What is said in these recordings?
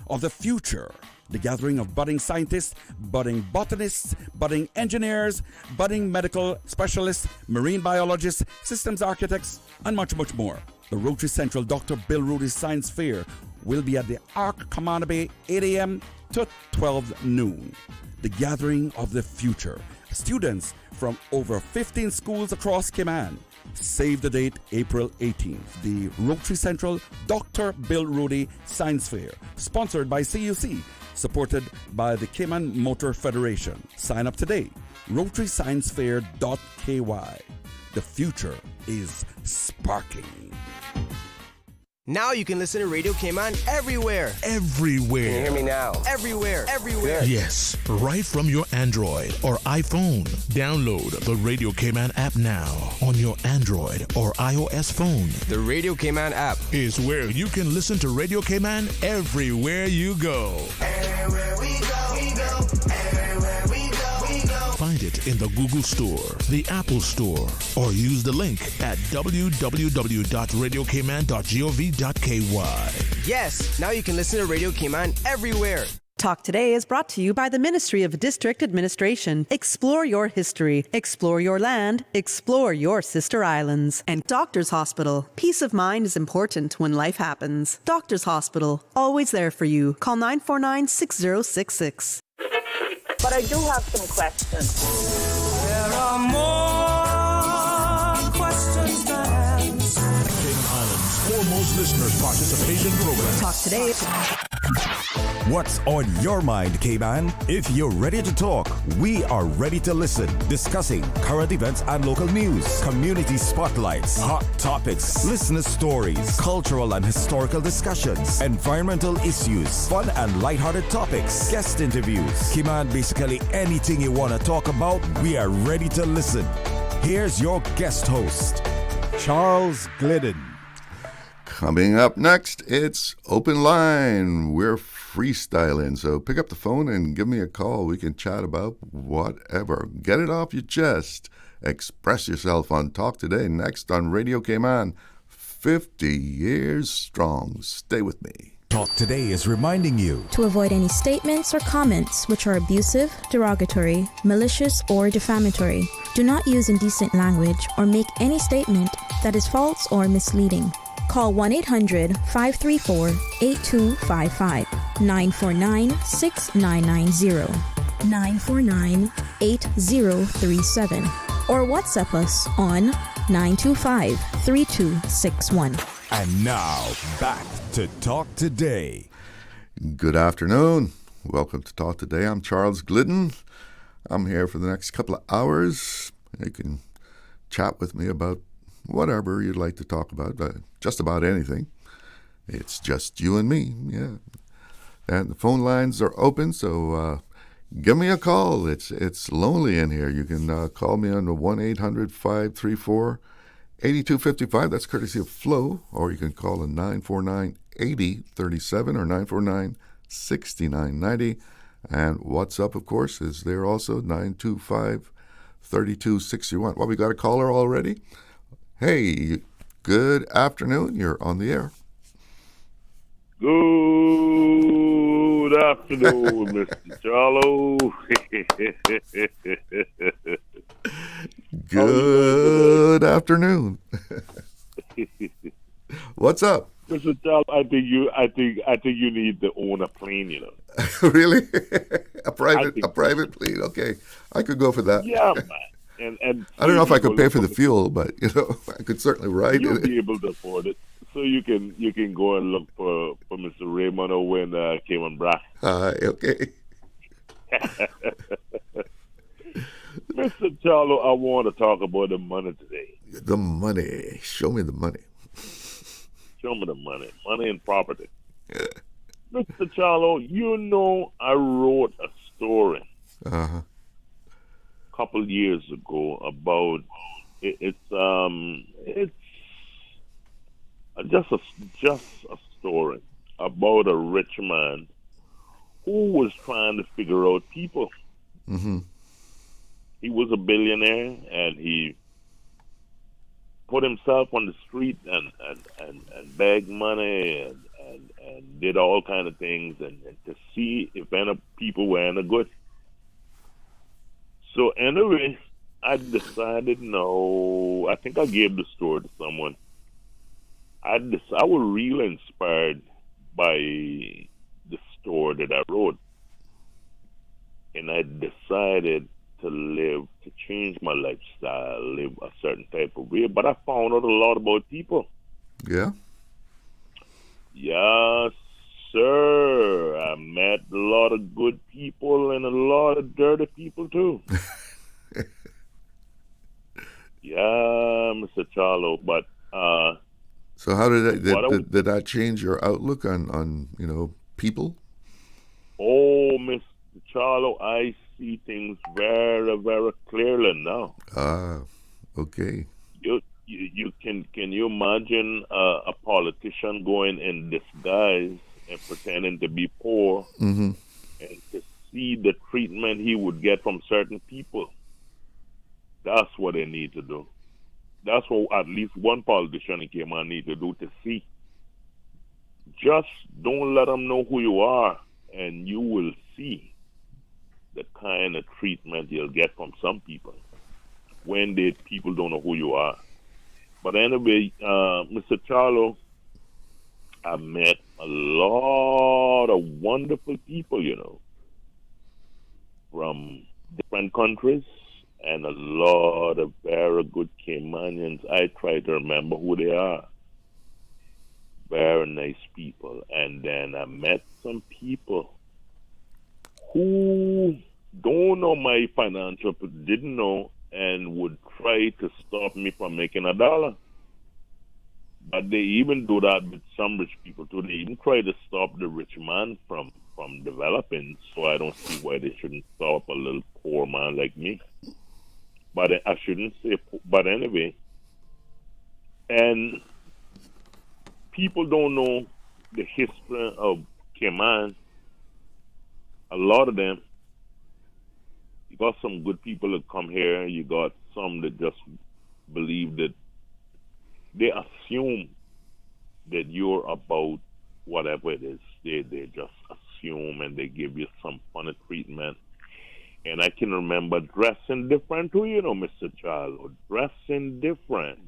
of the future. The gathering of budding scientists, budding botanists, budding engineers, budding medical specialists, marine biologists, systems architects, and much, much more. The Rotary Central Dr. Bill Rudy Science Fair will be at the Arc Commander Bay 8 a.m. to 12 noon. The gathering of the future. Students from over 15 schools across Cayman. Save the date, April 18th. The Rotary Central Dr. Bill Rudy Science Fair, sponsored by CUC, supported by the Cayman Motor Federation. Sign up today. RotaryScienceFair.ky. The future is sparkling. Now you can listen to Radio Cayman everywhere. Everywhere. Can you hear me now? Everywhere. Everywhere. Good. Yes, right from your Android or iPhone. Download the Radio Cayman app now on your Android or iOS phone. The Radio Cayman app Is where you can listen to Radio Cayman everywhere you go. Everywhere we go, we go. Everywhere we go, we go. Find it in the Google Store, the Apple Store, or use the link at www.radiocayman.gov.ky. Yes, now you can listen to Radio Cayman everywhere. Talk Today is brought to you by the Ministry of District Administration. Explore your history. Explore your land. Explore your sister islands. And Doctors Hospital. Peace of mind is important when life happens. Doctors Hospital. Always there for you. Call 949-6066. But I do have some questions. There are more questions than answers. Cayman Islands foremost listeners participation program. Talk Today. What's on your mind, Cayman? If you're ready to talk, we are ready to listen. Discussing current events and local news, community spotlights, hot topics, listener stories, cultural and historical discussions, environmental issues, fun and lighthearted topics, guest interviews. Cayman, basically anything you want to talk about, we are ready to listen. Here's your guest host, Charles Glidden. Coming up next, it's Open Line. We're freestyling, so pick up the phone and give me a call. We can chat about whatever. Get it off your chest. Express yourself on Talk Today, next on Radio Cayman. 50 years strong. Stay with me. Talk Today is reminding you to avoid any statements or comments which are abusive, derogatory, malicious, or defamatory. Do not use indecent language or make any statement that is false or misleading. Call 1-800-534-8255, 949-6990, 949-8037, or WhatsApp us on 925-3261. And now, back to Talk Today. Good afternoon. Welcome to Talk Today. I'm Charles Glidden. I'm here for the next couple of hours. You can chat with me about whatever you'd like to talk about, just about anything. It's just you and me, yeah. And the phone lines are open, so give me a call. It's lonely in here. You can call me on the 1-800-534-8255. That's courtesy of Flo, or you can call the 949-8037 or 949-6990. And WhatsApp, of course, is there also, 925-3261. Well, we got a caller already. Hey, good afternoon. You're on the air. Good afternoon, Mr. Charlo. Good afternoon. What's up, Mr. Charlo? I think you need to own a plane. You know. Really? a private plane? Okay, I could go for that. Yeah, man. And I don't know if I could pay for the fuel, but I could certainly ride you'll it. Be able to afford it, so you can go and look for Mr. Raymond Owen Cayman Brass. Okay. Mr. Charlo, I want to talk about the money today. The money. Show me the money. Show me the money. Money and property. Mr. Charlo, I wrote a story. Uh-huh. Couple years ago about it's just a story about a rich man who was trying to figure out people. Mm-hmm. He was a billionaire and he put himself on the street and begged money and did all kind of things, and to see if any people were any good. So anyway, I decided no. I think I gave the story to someone. I was really inspired by the story that I wrote, and I decided to change my lifestyle, live a certain type of way. But I found out a lot about people. Yeah. Yes, sir. I met a lot of good people and a lot of dirty people too. Yeah, Mr. Charlo. But so how did that change your outlook on people? Oh, Mr. Charlo, I see things very, very clearly now. Ah, okay. You can you imagine a politician going in disguise and pretending to be poor, Mm-hmm. and to see the treatment he would get from certain people? That's what they need to do. That's what at least one politician in Cayman need to do, to see. Just don't let them know who you are, and you will see the kind of treatment you'll get from some people when people don't know who you are. But anyway, Mr. Charlo, I met a lot of wonderful people, from different countries, and a lot of very good Caymanians. I try to remember who they are. Very nice people. And then I met some people who don't know my financial, didn't know, and would try to stop me from making $1. But they even do that with some rich people too. They even try to stop the rich man from developing. So I don't see why they shouldn't stop a little poor man like me. But I shouldn't say. But anyway, and people don't know the history of Cayman. A lot of them. You got some good people that come here. You got some that just believe that they assume that you're about whatever it is. They just assume, and they give you some funny treatment. And I can remember dressing different too, Mr. Charlo, dressing different.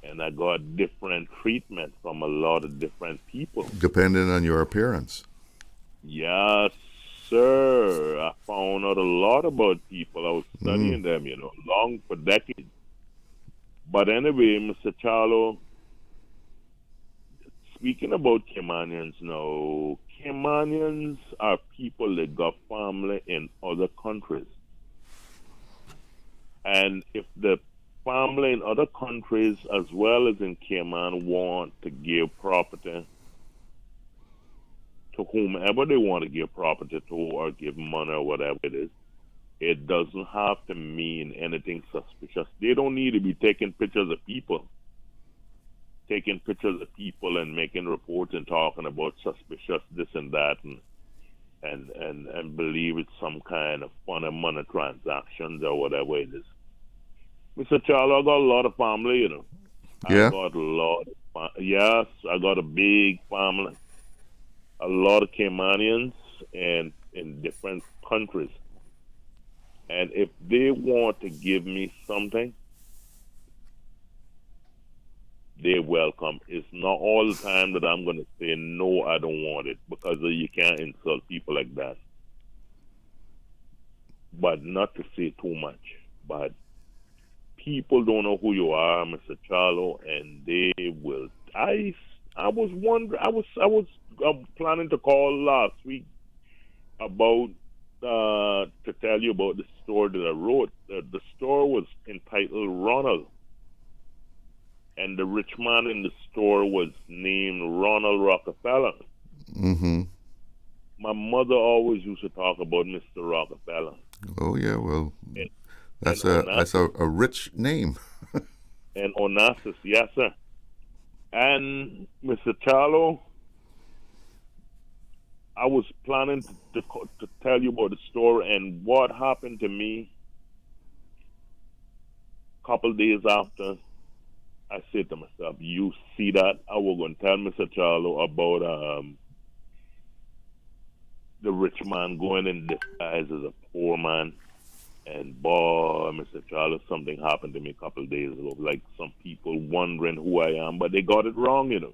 And I got different treatment from a lot of different people. Depending on your appearance. Yes, sir. I found out a lot about people. I was studying them, long for decades. But anyway, Mr. Charlo, speaking about Caymanians now, Caymanians are people that got family in other countries. And if the family in other countries as well as in Cayman want to give property to whomever they want to give property to, or give money or whatever it is, it doesn't have to mean anything suspicious. They don't need to be taking pictures of people. Taking pictures of people and making reports and talking about suspicious this and that, and believe it's some kind of funny money transactions or whatever it is. Mr. Charlo, I got a lot of family, Yeah. I got a lot. Yes, I got a big family. A lot of Caymanians and in different countries. And if they want to give me something, they're welcome. It's not all the time that I'm going to say, no, I don't want it, because you can't insult people like that. But not to say too much. But people don't know who you are, Mr. Charlo, and they will. I was wondering. I was planning to call last week about to tell you about the story that I wrote. The story was entitled Ronald. And the rich man in the store was named Ronald Rockefeller. Mm-hmm. My mother always used to talk about Mr. Rockefeller. Oh yeah, well, that's a rich name. And Onassis, yes sir. And Mr. Charlo, I was planning to tell you about the story and what happened to me a couple days after. I said to myself, you see that? I was going to tell Mr. Charlo about the rich man going in disguise as a poor man. And boy, Mr. Charlo, something happened to me a couple of days ago. Like some people wondering who I am, but they got it wrong, you know.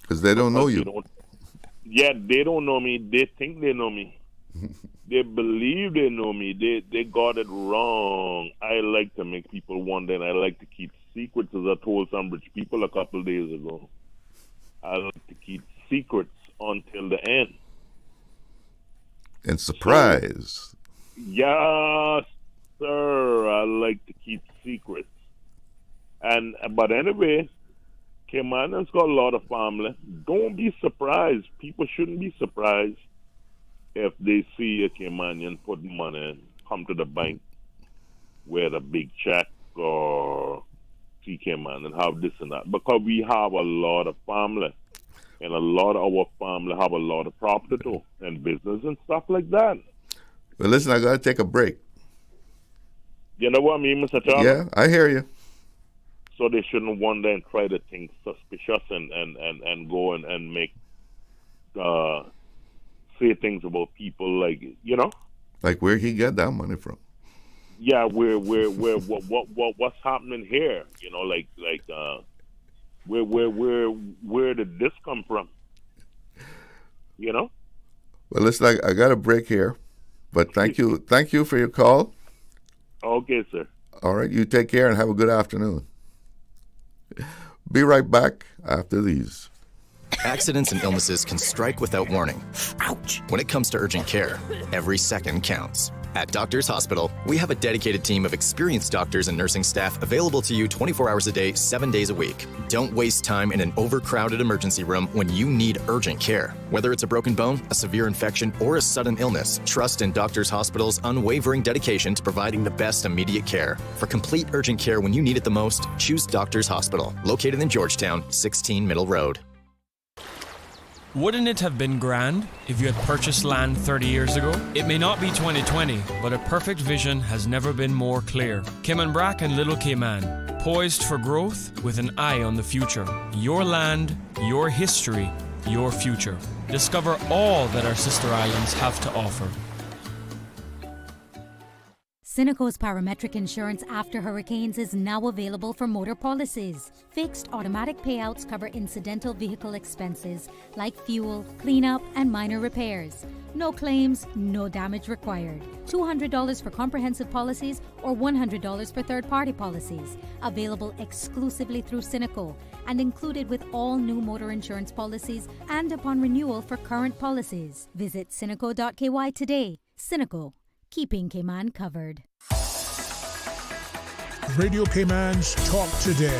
Because they don't know you. They don't know me. They think they know me. They believe they know me. They got it wrong. I like to make people wonder, and I like to keep secrets, as I told some rich people a couple of days ago. I like to keep secrets until the end. And surprise. So, yes, sir. I like to keep secrets. But anyway, Cayman's got a lot of family. Don't be surprised. People shouldn't be surprised if they see a Caymanian put money in, come to the bank with a big check or see Cayman and have this and that. Because we have a lot of family. And a lot of our family have a lot of property too, and business and stuff like that. Well, listen, I got to take a break. You know what I mean, Mr. Charles? Yeah, I hear you. So they shouldn't wonder and try to think suspicious and go and make say things about people like, you know? Like where he got that money from. Yeah, what's happening here? You know, where did this come from? You know? Well, listen, I got a break here, but thank you for your call. Okay, sir. All right, you take care and have a good afternoon. Be right back after these. Accidents and illnesses can strike without warning. Ouch! When it comes to urgent care, every second counts. At Doctors Hospital, we have a dedicated team of experienced doctors and nursing staff available to you 24 hours a day, 7 days a week. Don't waste time in an overcrowded emergency room when you need urgent care. Whether it's a broken bone, a severe infection, or a sudden illness, trust in Doctors Hospital's unwavering dedication to providing the best immediate care. For complete urgent care when you need it the most, choose Doctors Hospital, located in Georgetown, 16 Middle Road. Wouldn't it have been grand if you had purchased land 30 years ago? It may not be 2020, but a perfect vision has never been more clear. Cayman Brac and Little Cayman, poised for growth with an eye on the future. Your land, your history, your future. Discover all that our sister islands have to offer. Cineco's parametric insurance after hurricanes is now available for motor policies. Fixed automatic payouts cover incidental vehicle expenses like fuel, cleanup, and minor repairs. No claims, no damage required. $200 for comprehensive policies or $100 for third-party policies. Available exclusively through Cineco and included with all new motor insurance policies and upon renewal for current policies. Visit Cineco.ky today. Cineco. Keeping Cayman covered. Radio Cayman's Talk Today.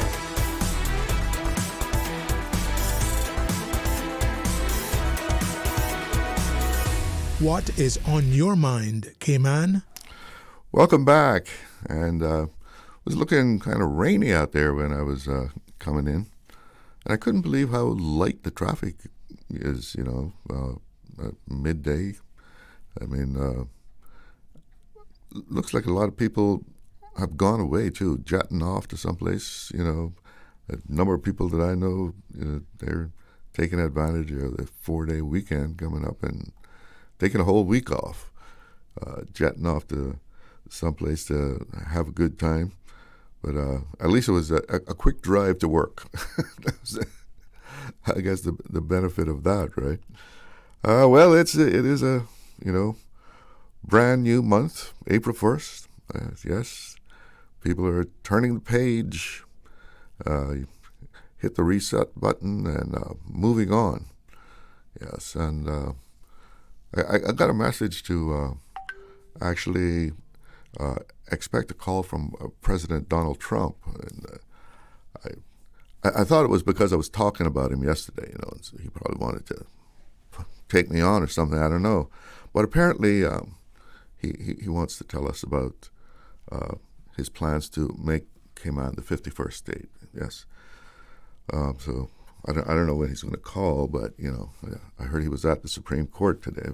What is on your mind, Cayman? Welcome back. And it was looking kind of rainy out there when I was coming in. And I couldn't believe how light the traffic is, at midday. I mean, looks like a lot of people have gone away too, jetting off to someplace. A number of people that I know, they're taking advantage of the 4-day weekend coming up and taking a whole week off, jetting off to someplace to have a good time. But at least it was a quick drive to work. That was, I guess, the benefit of that, right? Well, it is a brand new month, April 1st. Yes, people are turning the page, hit the reset button and moving on. Yes, and I got a message to actually expect a call from President Donald Trump. And I thought it was because I was talking about him yesterday, and so he probably wanted to take me on or something, I don't know. But apparently he wants to tell us about his plans to make Cayman the 51st state. Yes. So I don't know when he's going to call, but I heard he was at the Supreme Court today.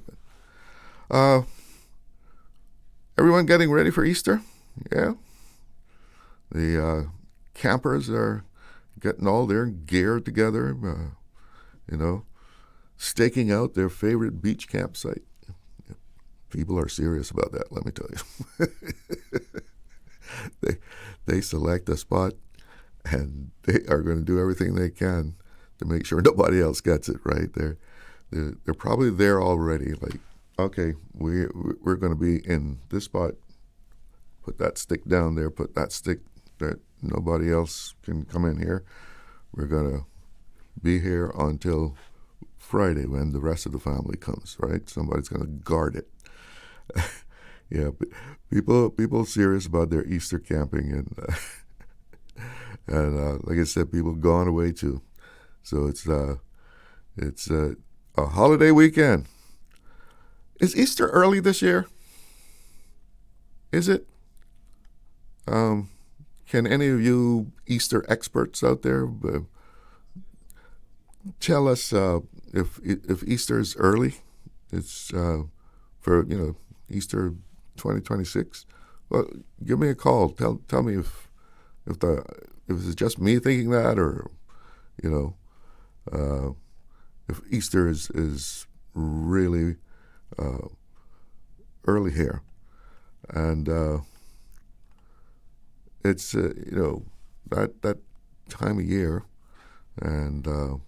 But everyone getting ready for Easter? Yeah. The campers are getting all their gear together, staking out their favorite beach campsite. People are serious about that, let me tell you. They select a spot, and they are going to do everything they can to make sure nobody else gets it, right? They're probably there already, like, okay, we're going to be in this spot. Put that stick down there, put that stick that nobody else can come in here. We're going to be here until Friday when the rest of the family comes, right? Somebody's going to guard it. Yeah, but people serious about their Easter camping, and like I said, people gone away too. So it's a holiday weekend. Is Easter early this year? Is it? Can any of you Easter experts out there tell us if Easter is early? It's for Easter 2026. Well, give me a call. Tell me if it's just me thinking that, or if Easter is really early here, and it's that time of year, and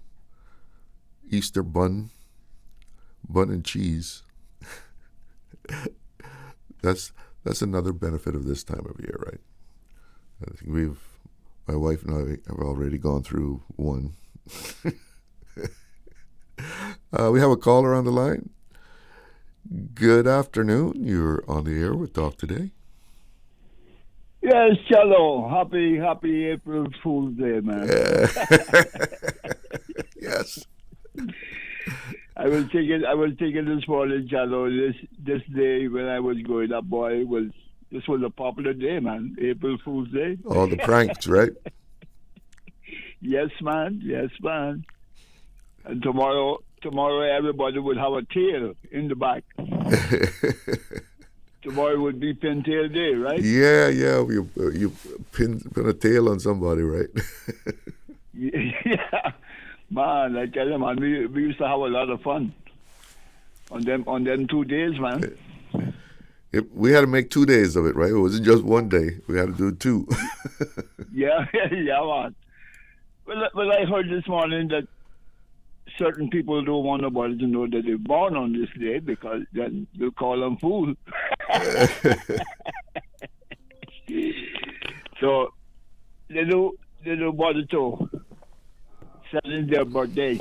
Easter bun and cheese. That's another benefit of this time of year, right? I think my wife and I have already gone through one. We have a caller on the line. Good afternoon. You're on the air with Talk Today. Yes, hello. Happy April Fool's Day, man. Yes. I was thinking this morning, Chalo, this day when I was growing up, boy, this was a popular day, man. April Fool's Day. All the pranks, right? Yes, man. Yes, man. And tomorrow everybody would have a tail in the back. Tomorrow would be Pintail Day, right? Yeah. You pin a tail on somebody, right? Yeah. Man, I tell you, man, we used to have a lot of fun on them 2 days, man. We had to make 2 days of it, right? It wasn't just one day. We had to do 2. Yeah, man. Well, I heard this morning that certain people don't want nobody to know that they're born on this day because then they'll call them fool. So they don't bother to celebrate their birthday.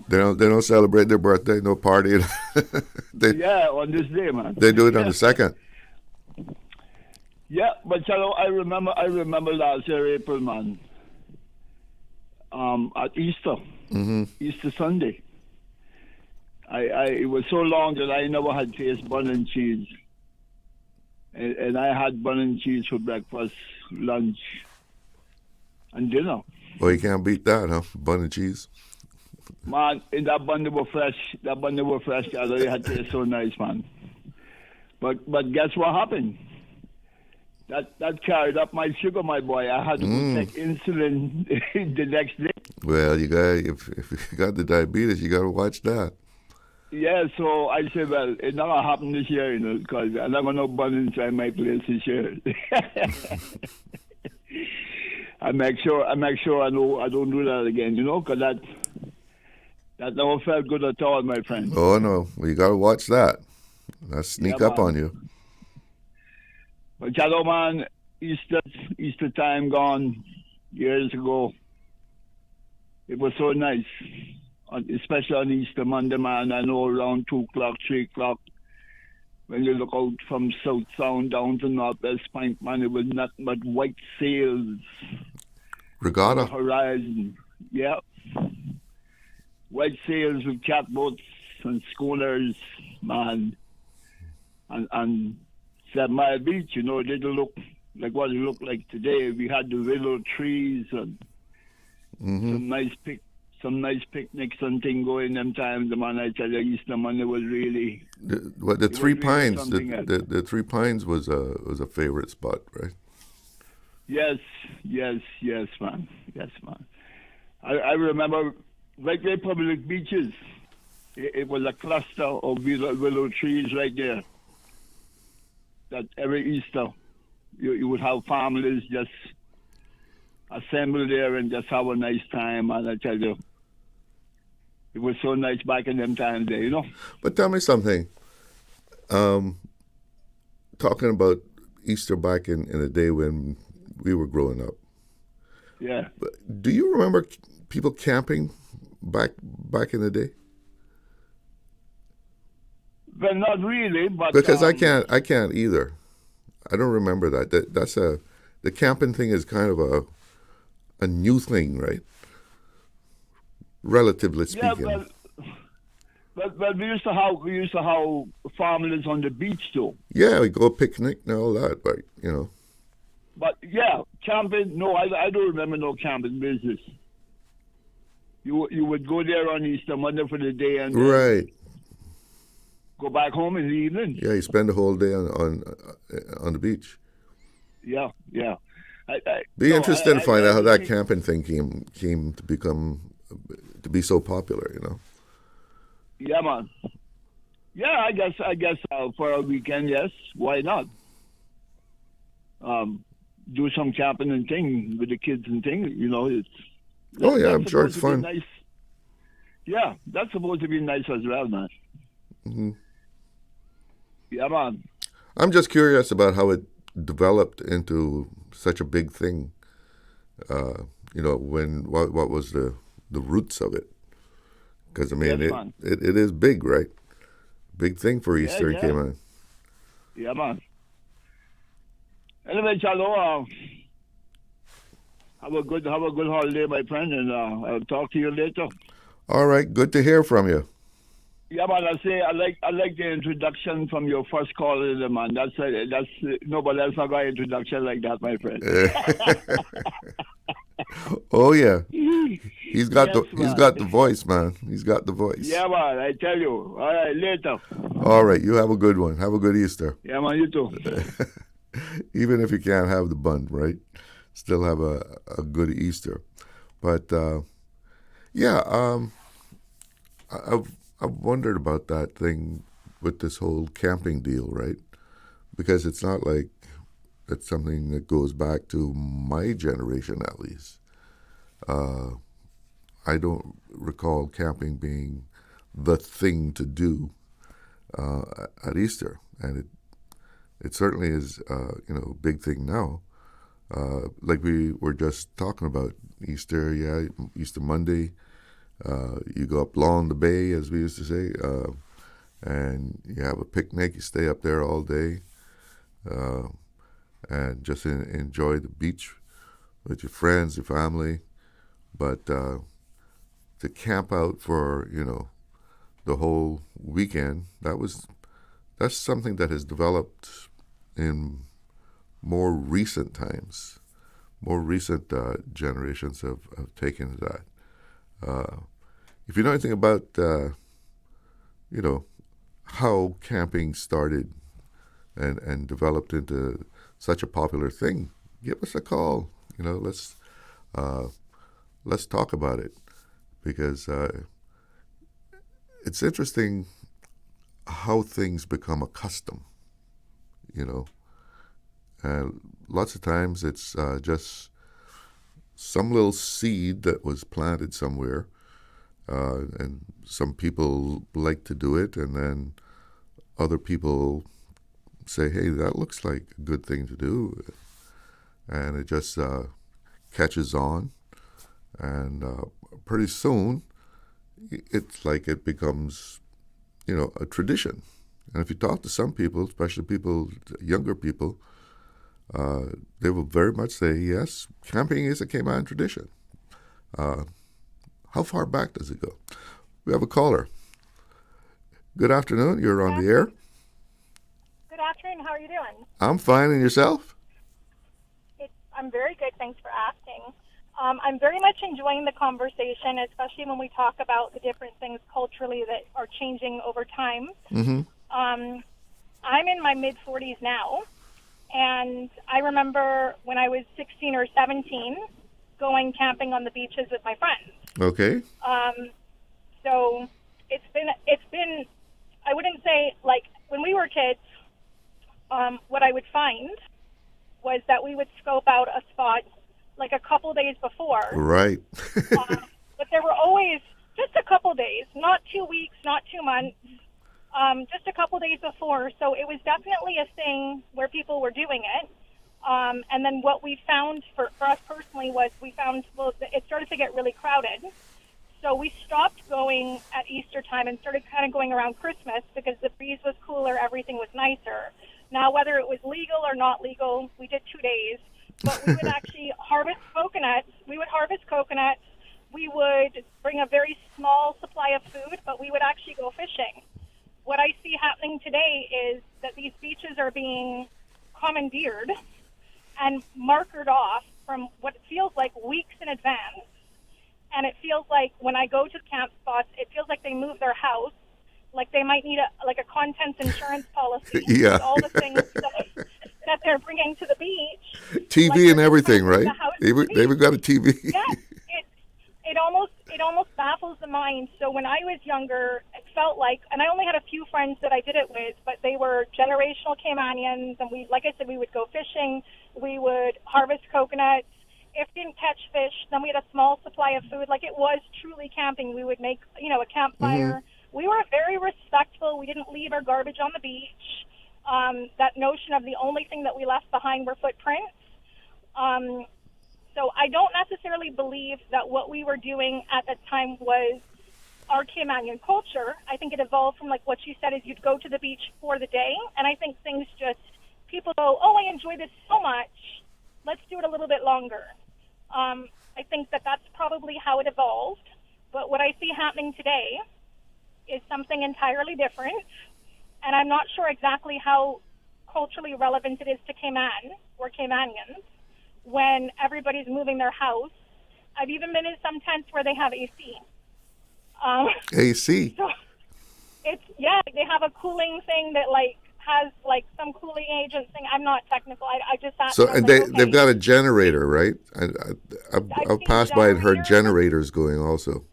They don't celebrate their birthday, no party. Yeah, on this day, man. They do it on the 2nd. Yeah, but I remember last year, April, man. At Easter, Easter Sunday. It was so long that I never had tasted bun and cheese, and I had bun and cheese for breakfast, lunch, and dinner. Well, you can't beat that, huh? Bun and cheese. Man, and that bun they were fresh. They had tasted so nice, man. But guess what happened? That carried up my sugar, my boy. I had to go take insulin the next day. Well, if you got the diabetes, you got to watch that. Yeah, so I said, well, it's not going to happen this year, because I'm not going to bun inside my place this year. I make sure I know I don't do that again, because that never felt good at all, my friend. Oh, no. Well, you got to watch that. That'll sneak up on you. But man, Easter time gone years ago. It was so nice, especially on Easter Monday, man. I know around 2 o'clock, 3 o'clock, when you look out from South Sound down to Northwest Pint, man, it was nothing but white sails. Regatta. On the horizon, yeah. White sails with catboats and schooners, man. And 7 Mile Beach, it didn't look like what it looked like today. We had the willow trees and some nice picnics and thing going them times. The man, I tell you, Easter Monday was really the Three Pines. The Three Pines was a favorite spot, right? Yes, man. Yes, man. I remember right there, public beaches. It was a cluster of willow trees right there. That every Easter, you would have families just assemble there and just have a nice time. And I tell you, it was so nice back in them times there, you know. But tell me something. Talking about Easter back in the day when we were growing up. Yeah. Do you remember people camping back in the day? Well, not really, but Because I can't either. I don't remember that. The camping thing is kind of a new thing, right? Relatively speaking. Yeah, but we used to have families on the beach too. Yeah, we go picnic and all that, but you know. But yeah, camping. No, I don't remember no camping business. You would go there on Easter Monday for the day and right. Go back home in the evening. Yeah, you spend the whole day on the beach. Yeah. Be interested to find out how that camping thing came to be so popular. You know. Yeah, man. Yeah, I guess for a weekend, yes. Why not? Do some camping and thing with the kids and thing. You know, I'm sure it's fun. Nice. Yeah, that's supposed to be nice as well, man. Mm-hmm. Yeah, man. I'm just curious about how it developed into such a big thing. You know, what was the roots of it? Because I mean, yes, it is big, right? Big thing for Easter in Cayman. Yeah, man. Anyway, Chalo, have a good holiday, my friend, and I'll talk to you later. All right, good to hear from you. Yeah, man. I like the introduction from your first caller, man. That's nobody else got an introduction like that, my friend. Oh yeah, he's got the voice, man. He's got the voice. Yeah, man. I tell you. All right, later. All right, you have a good one. Have a good Easter. Yeah, man. You too. Even if you can't have the bun, right? Still have a good Easter. But I've wondered about that thing with this whole camping deal, right? Because it's not like it's something that goes back to my generation, at least. I don't recall camping being the thing to do at Easter, and it certainly is, a big thing now. Like we were just talking about Easter, Easter Monday. You go up along the bay, as we used to say, and you have a picnic. You stay up there all day, and just enjoy the beach with your friends, your family. But to camp out for the whole weekend, that's something that has developed in more recent times. More recent generations have taken to that. If you know anything about, how camping started and developed into such a popular thing, give us a call. Let's talk about it, because it's interesting how things become a custom, and lots of times it's just some little seed that was planted somewhere, and some people like to do it, and then other people say, hey, that looks like a good thing to do, and it just catches on, and pretty soon it's like it becomes a tradition. And if you talk to some people, especially younger people, they will very much say, yes, camping is a Cayman tradition. How far back does it go? We have a caller. Good afternoon. You're on the air. Good afternoon. How are you doing? I'm fine. And yourself? I'm very good. Thanks for asking. I'm very much enjoying the conversation, especially when we talk about the different things culturally that are changing over time. Mm-hmm. I'm in my mid-40s now, And I remember when I was 16 or 17 going camping on the beaches with my friends. Okay. So it's been, I wouldn't say, like, when we were kids, what I would find was that we would scope out a spot like a couple days before. Right. But there were always just a couple days, not 2 weeks, not 2 months, just a couple days before. So it was definitely a thing where people were doing it. And then what we found for us personally was it started to get really crowded. So we stopped going at Easter time and started kind of going around Christmas because the breeze was cooler, everything was nicer. Now, whether it was legal or not legal, we did 2 days. But we would actually harvest coconuts. We would bring a very small supply of food, but we would actually go fishing. What I see happening today is that these beaches are being commandeered and markered off from what feels like weeks in advance. And it feels like when I go to camp spots, it feels like they move their house, like they might need a contents insurance policy. Yeah. With all the things that they're bringing to the beach. TV like and everything, right? They've got a TV. Yeah. It almost baffles the mind. So when I was younger, it felt like, and I only had a few friends that I did it with, but they were generational Caymanians, and like I said, we would go fishing, we would harvest coconuts. If we didn't catch fish, then we had a small supply of food. Like, it was truly camping. We would make, a campfire. Mm-hmm. We were very respectful. We didn't leave our garbage on the beach. That notion of the only thing that we left behind were footprints. So I don't necessarily believe that what we were doing at that time was our Caymanian culture. I think it evolved from, like what you said, is you'd go to the beach for the day. And I think people go, oh, I enjoy this so much. Let's do it a little bit longer. I think that's probably how it evolved. But what I see happening today is something entirely different. And I'm not sure exactly how culturally relevant it is to Cayman or Caymanians when everybody's moving their house. I've even been in some tents where they have AC. AC? So they have a cooling thing that has some cooling agent thing. I'm not technical. I just asked. So and they've got a generator, right? I've passed by and heard generators going also.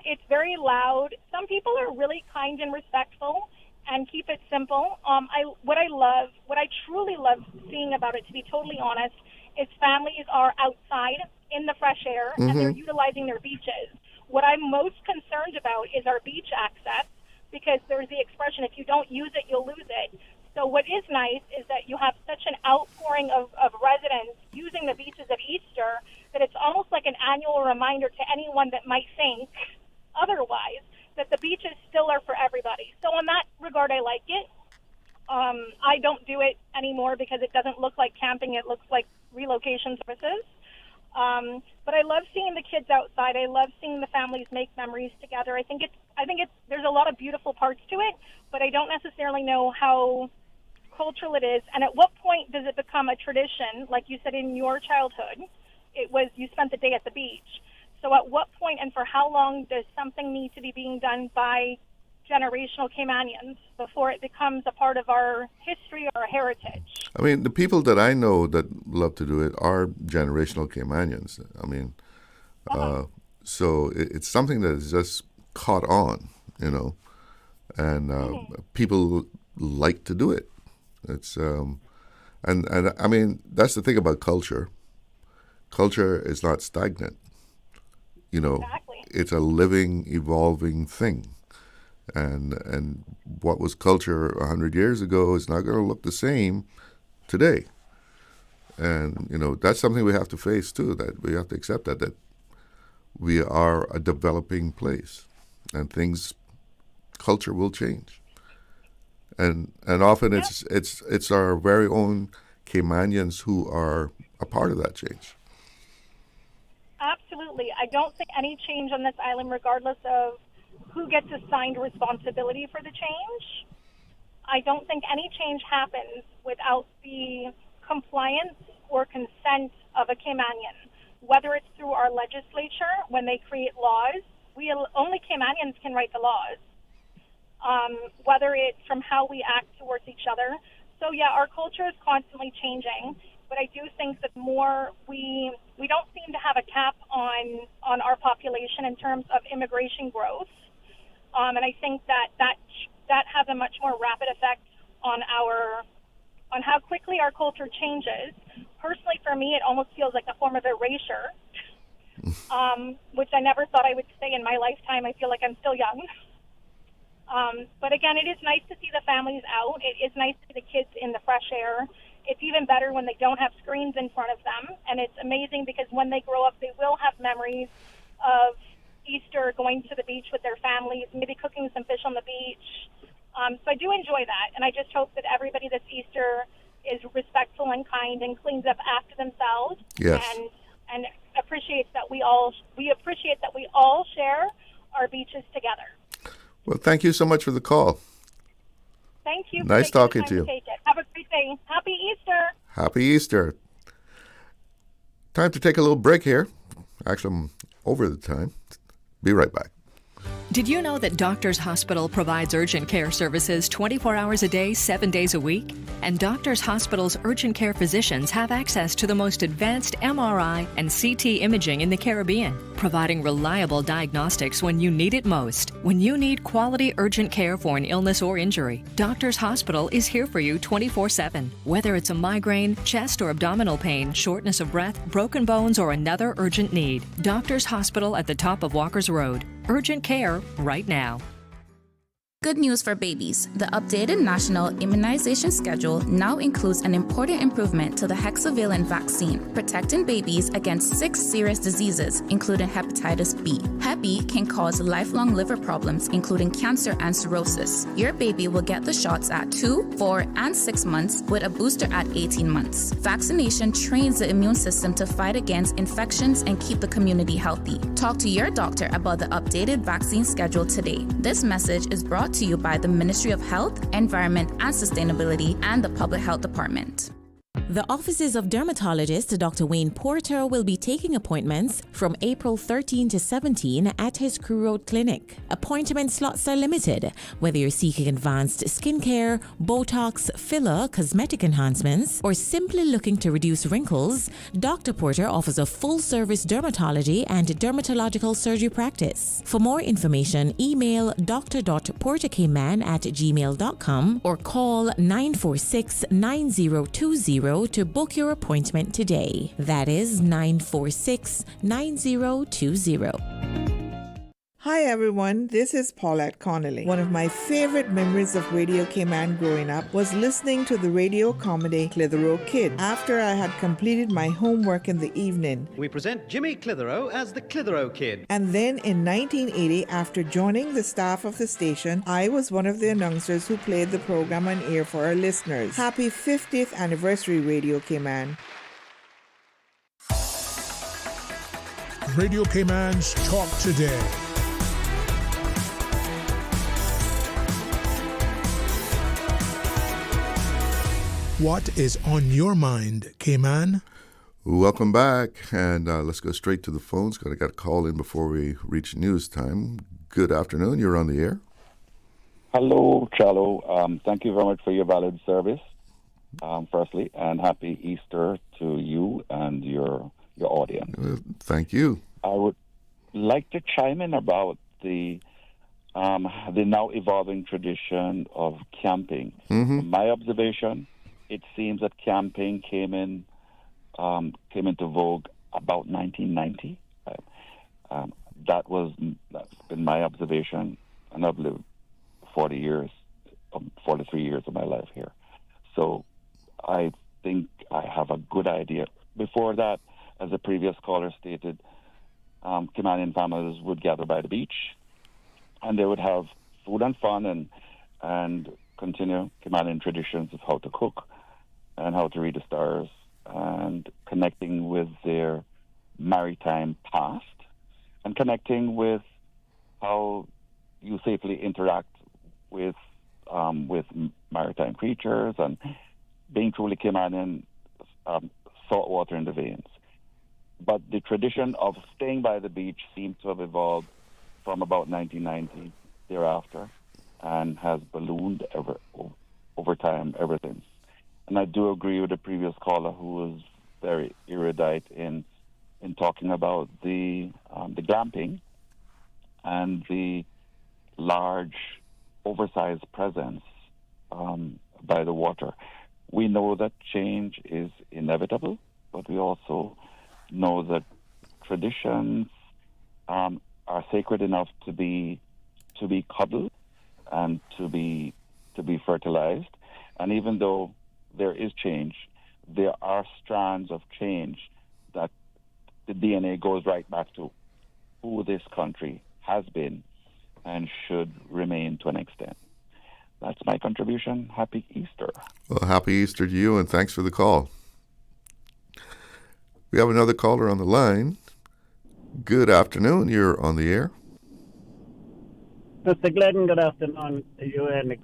It's very loud. Some people are really kind and respectful and keep it simple. What I truly love seeing about it, to be totally honest, is families are outside in the fresh air and they're utilizing their beaches. What I'm most concerned about is our beach access, because there's the expression, if you don't use it, you'll lose it. So what is nice is that you have such an outpouring of residents using the beaches at Easter that it's almost like an annual reminder to anyone that might think otherwise that the beaches still are for everybody. So in that regard, I like it. I don't do it anymore because it doesn't look like camping. It looks like relocation services. But I love seeing the kids outside. I love seeing the families make memories together. I think there's a lot of beautiful parts to it, but I don't necessarily know how cultural it is. And at what point does it become a tradition? Like you said, in your childhood, it was you spent the day at the beach. So at what point and for how long does something need to be being done by generational Caymanians before it becomes a part of our history or our heritage? I mean, the people that I know that love to do it are generational Caymanians. I mean, so it's something that is just caught on, and people like to do it. It's and I mean, that's the thing about culture. Culture is not stagnant. Exactly. It's a living, evolving thing. And what was culture 100 years ago is not going to look the same today. And, that's something we have to face, too, that we have to accept that we are a developing place and culture will change. And often it's our very own Caymanians who are a part of that change. Absolutely. I don't think any change on this island, regardless of who gets assigned responsibility for the change, I don't think any change happens without the compliance or consent of a Caymanian, whether it's through our legislature when they create laws. Only Caymanians can write the laws, whether it's from how we act towards each other. So yeah, our culture is constantly changing, but I do think that more we don't seem to have a cap on our population in terms of immigration growth, and I think that has a much more rapid effect on how quickly our culture changes. Personally, for me, it almost feels like a form of erasure, which I never thought I would say in my lifetime. I feel like I'm still young. But again, it is nice to see the families out. It is nice to see the kids in the fresh air. It's even better when they don't have screens in front of them. And it's amazing because when they grow up, they will have memories of Easter, going to the beach with their families, maybe cooking some fish on the beach. So I do enjoy that. And I just hope that everybody this Easter is respectful and kind and cleans up after themselves. Yes. And appreciates that we all share our beaches together. Well, thank you so much for the call. Thank you. Nice talking to you. Take it. Have a great day. Happy Easter. Happy Easter. Time to take a little break here. Actually, I'm over the time. Be right back. Did you know that Doctors Hospital provides urgent care services 24 hours a day, 7 days a week? And Doctors Hospital's urgent care physicians have access to the most advanced MRI and CT imaging in the Caribbean, providing reliable diagnostics when you need it most. When you need quality urgent care for an illness or injury, Doctors Hospital is here for you 24/7. Whether it's a migraine, chest or abdominal pain, shortness of breath, broken bones, or another urgent need, Doctors Hospital at the top of Walker's Road. Urgent care right now. Good news for babies. The updated national immunization schedule now includes an important improvement to the hexavalent vaccine, protecting babies against 6 serious diseases, including hepatitis B. Hep B can cause lifelong liver problems, including cancer and cirrhosis. Your baby will get the shots at 2, 4, and 6 months with a booster at 18 months. Vaccination trains the immune system to fight against infections and keep the community healthy. Talk to your doctor about the updated vaccine schedule today. This message is brought to you by the Ministry of Health, Environment and Sustainability and the Public Health Department. The offices of dermatologist Dr. Wayne Porter will be taking appointments from April 13 to 17 at his Crew Road Clinic. Appointment slots are limited. Whether you're seeking advanced skincare, Botox, filler, cosmetic enhancements, or simply looking to reduce wrinkles, Dr. Porter offers a full-service dermatology and dermatological surgery practice. For more information, email dr.porterkman@gmail.com or call 946-9020 to book your appointment today. That is 946-9020. Hi everyone, this is Paulette Connolly. One of my favorite memories of Radio Cayman growing up was listening to the radio comedy Clitheroe Kid after I had completed my homework in the evening. We present Jimmy Clitheroe as the Clitheroe Kid. And then in 1980, after joining the staff of the station, I was one of the announcers who played the program on air for our listeners. Happy 50th anniversary, Radio Cayman. Radio Cayman's Talk Today. What is on your mind, Cayman? Welcome back, and let's go straight to the phones. I got a call in before we reach news time. Good afternoon. You're on the air. Hello, Charlo. Thank you very much for your valid service, firstly, and happy Easter to you and your audience. Thank you. I would like to chime in about the now evolving tradition of camping. Mm-hmm. From my observation, it seems that camping came into vogue about 1990. That's been my observation, and I've lived 43 years of my life here. So I think I have a good idea. Before that, as the previous caller stated, Caymanian families would gather by the beach, and they would have food and fun and continue Caymanian traditions of how to cook and how to read the stars and connecting with their maritime past and connecting with how you safely interact with maritime creatures and being truly Caymanian, salt water in the veins. But the tradition of staying by the beach seems to have evolved from about 1990 thereafter and has ballooned over time ever since. and I do agree with the previous caller who was very erudite in talking about the glamping and the large, oversized presence by the water. We know that change is inevitable, but we also know that traditions are sacred enough to be cuddled and to be fertilized. And even though there is change, there are strands of change that the DNA goes right back to who this country has been and should remain to an extent. That's my contribution. Happy Easter. Well, happy Easter to you, and thanks for the call. We have another caller on the line. Good afternoon. You're on the air. Mr. Glidden, good afternoon to you and the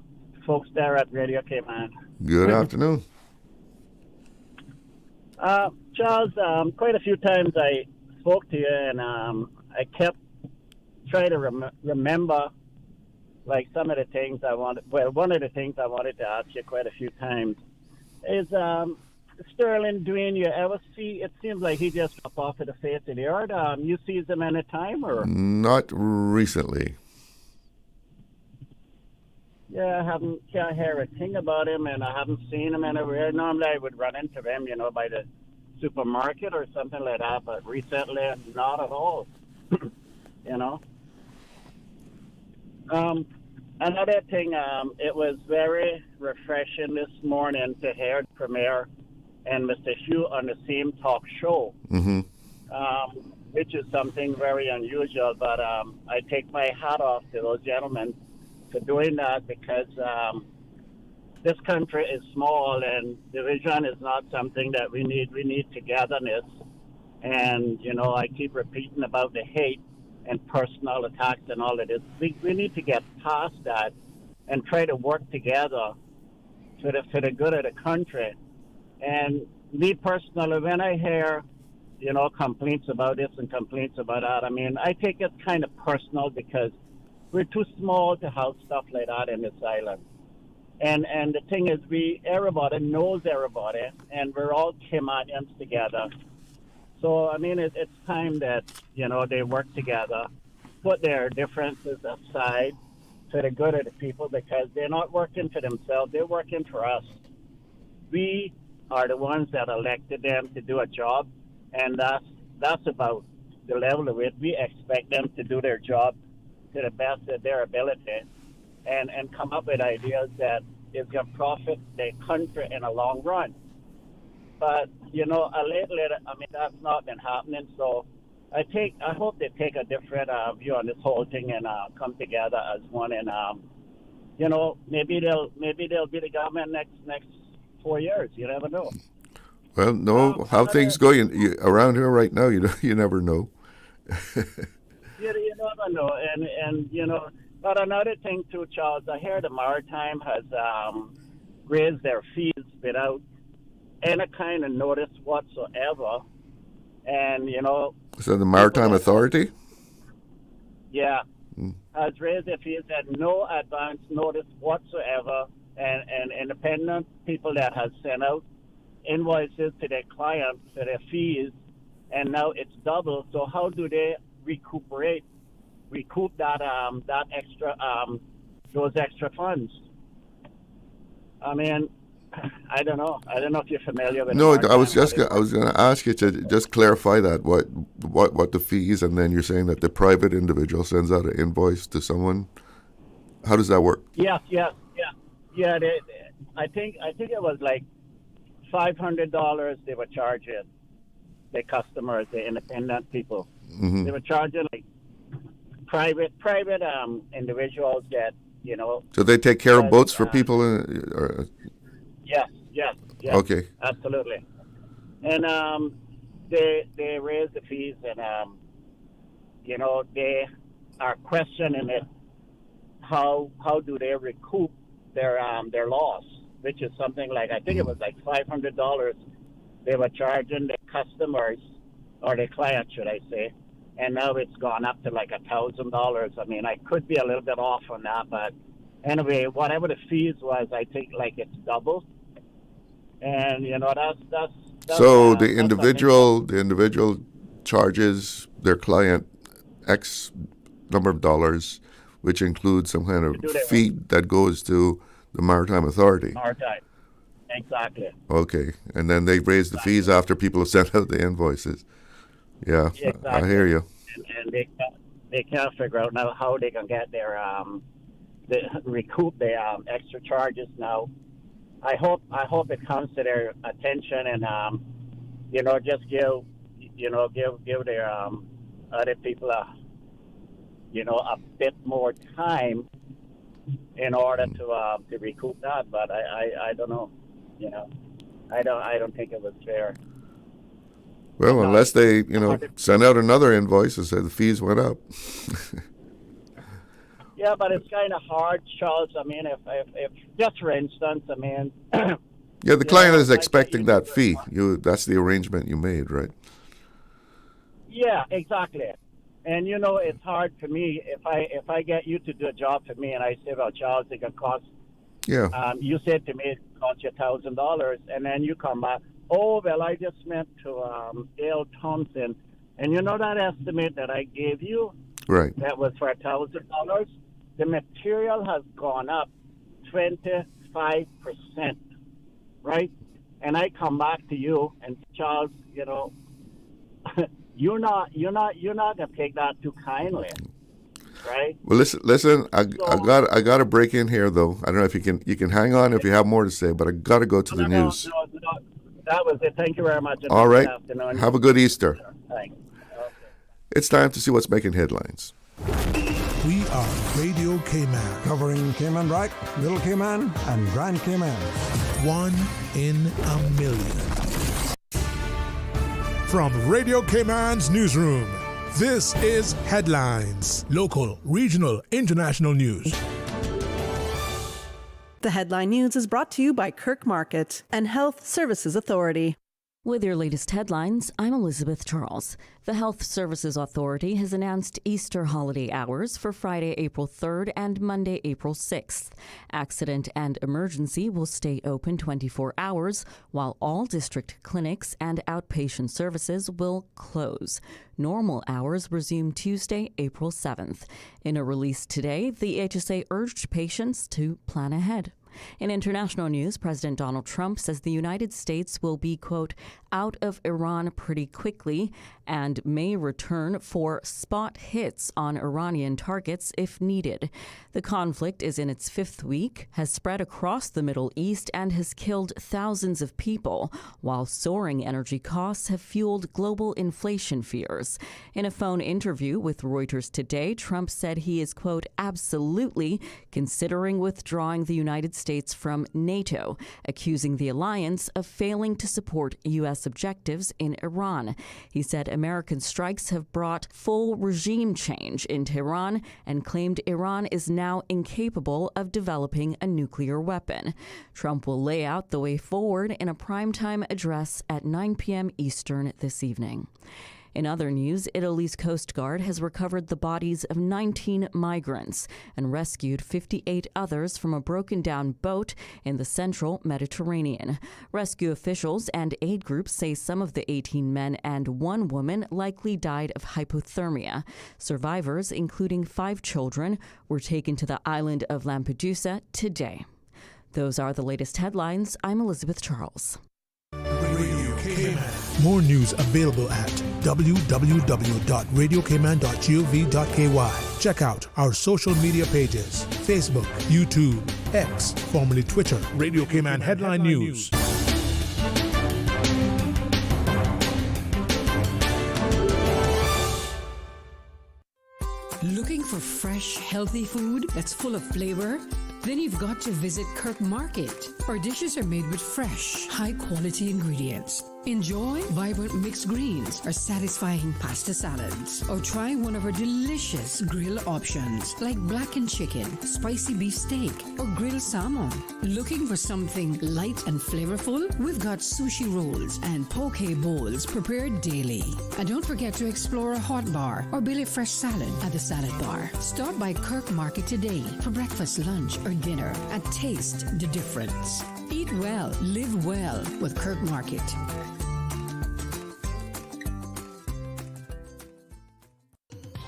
folks there at Radio Cayman. Good afternoon. Charles, quite a few times I spoke to you, and I kept trying to remember like some of the things I wanted. Well, one of the things I wanted to ask you quite a few times is Sterling Dwayne. You ever see? It seems like he just dropped off of the face of the earth. You see him any time or? Not recently. Yeah, can't hear a thing about him, and I haven't seen him anywhere. Normally, I would run into him, by the supermarket or something like that, but recently, not at all. Another thing, it was very refreshing this morning to hear the Premier and Mr. Hugh on the same talk show, which is something very unusual, but I take my hat off to those gentlemen for doing that, because this country is small and division is not something that we need. We need togetherness. And, I keep repeating about the hate and personal attacks and all of this. We need to get past that and try to work together for the good of the country. And me personally, when I hear, complaints about this and complaints about that, I take it kind of personal, because we're too small to have stuff like that in this island. And the thing is, everybody knows everybody, and we're all Caymanians together. So, it's time that, they work together, put their differences aside for the good of the people, because they're not working for themselves, they're working for us. We are the ones that elected them to do a job, and that's about the level of it. We expect them to do their job to the best of their ability and come up with ideas that is going to profit the country in a long run. But, lately, that's not been happening. So I hope they take a different view on this whole thing and come together as one. And, maybe they'll be the government next 4 years. You never know. Well, no, how things go around here right now, you never know. You never know. And but another thing too, Charles, I hear the Maritime has raised their fees without any kind of notice whatsoever. And, So the Maritime Authority? Yeah. Has raised their fees at no advance notice whatsoever. And independent people that have sent out invoices to their clients for their fees, and now it's double. So how do they recoup that extra those extra funds? I don't know. I don't know if you're familiar with. No, I was going to ask you to just clarify that what the fees, and then you're saying that the private individual sends out an invoice to someone. How does that work? Yes. Yeah. I think it was like $500 they were charging the customers, the independent people. Mm-hmm. They were charging like private individuals that So they take care of boats for people. Yes. Okay. Absolutely. And they raise the fees, and they are questioning it. How do they recoup their loss? Which is something like, I think it was like $500 they were charging the customers, or the clients, should I say, and now it's gone up to like $1,000. I could be a little bit off on that, but anyway, whatever the fees was, I think like it's double. And that's so the individual charges their client X number of dollars, which includes some kind of fee that goes to the Maritime Authority. Maritime, exactly. Okay, and then they raise the fees after people have sent out the invoices. Yeah, exactly. I hear you. And they can't figure out now how they can get their recoup their extra charges now. I hope it comes to their attention and just give their other people a bit more time in order to recoup that. But I don't know. I don't think it was fair. Well, unless they send out another invoice and say the fees went up. Yeah, but it's kind of hard, Charles. I mean, if just for instance, I mean. Yeah, the client is expecting that fee. That's the arrangement you made, right? Yeah, exactly. And it's hard for me if I get you to do a job for me, and I say, well, Charles, it can cost. Yeah. You said to me it cost you $1,000, and then you come back. Oh, well, I just went to Dale Thompson, and that estimate that I gave you. Right. That was for $1,000. The material has gone up 25%, right? And I come back to you and Charles, you're not gonna take that too kindly, right? Well, listen. I got to break in here though. I don't know if you can hang on if you have more to say, but I got to go to the news. No, that was it. Thank you very much. All right. Have a good Easter. Thanks. Okay. It's time to see what's making headlines. We are Radio Cayman. Covering Cayman Brac, Little Cayman, and Grand Cayman. 1 in a million. From Radio Cayman's newsroom, this is Headlines. Local, regional, international news. The Headline News is brought to you by Kirk Market and Health Services Authority. With your latest headlines, I'm Elizabeth Charles. The Health Services Authority has announced Easter holiday hours for Friday, April 3rd and Monday, April 6th. Accident and emergency will stay open 24 hours, while all district clinics and outpatient services will close. Normal hours resume Tuesday, April 7th. In a release today, the HSA urged patients to plan ahead. In international news, President Donald Trump says the United States will be, quote, out of Iran pretty quickly and may return for spot hits on Iranian targets if needed. The conflict is in its 5th week, has spread across the Middle East, and has killed thousands of people, while soaring energy costs have fueled global inflation fears. In a phone interview with Reuters today, Trump said he is, quote, absolutely considering withdrawing the United States from NATO, accusing the alliance of failing to support U.S. objectives in Iran. He said American strikes have brought full regime change in Tehran and claimed Iran is now incapable of developing a nuclear weapon. Trump will lay out the way forward in a primetime address at 9 p.m. Eastern this evening. In other news, Italy's Coast Guard has recovered the bodies of 19 migrants and rescued 58 others from a broken-down boat in the central Mediterranean. Rescue officials and aid groups say some of the 18 men and 1 woman likely died of hypothermia. Survivors, including 5 children, were taken to the island of Lampedusa today. Those are the latest headlines. I'm Elizabeth Charles. Radio Cayman. More news available at www.radiocayman.gov.ky. Check out our social media pages: Facebook, YouTube, X, formerly Twitter, Radio Cayman Headline News. Looking for fresh, healthy food that's full of flavor? Then you've got to visit Kirk Market. Our dishes are made with fresh, high-quality ingredients. Enjoy vibrant mixed greens or satisfying pasta salads. Or try one of our delicious grill options like blackened chicken, spicy beef steak, or grilled salmon. Looking for something light and flavorful? We've got sushi rolls and poke bowls prepared daily. And don't forget to explore a hot bar or Billy Fresh salad at the salad bar. Stop by Kirk Market today for breakfast, lunch, or dinner and taste the difference. Eat well, live well with Kirk Market.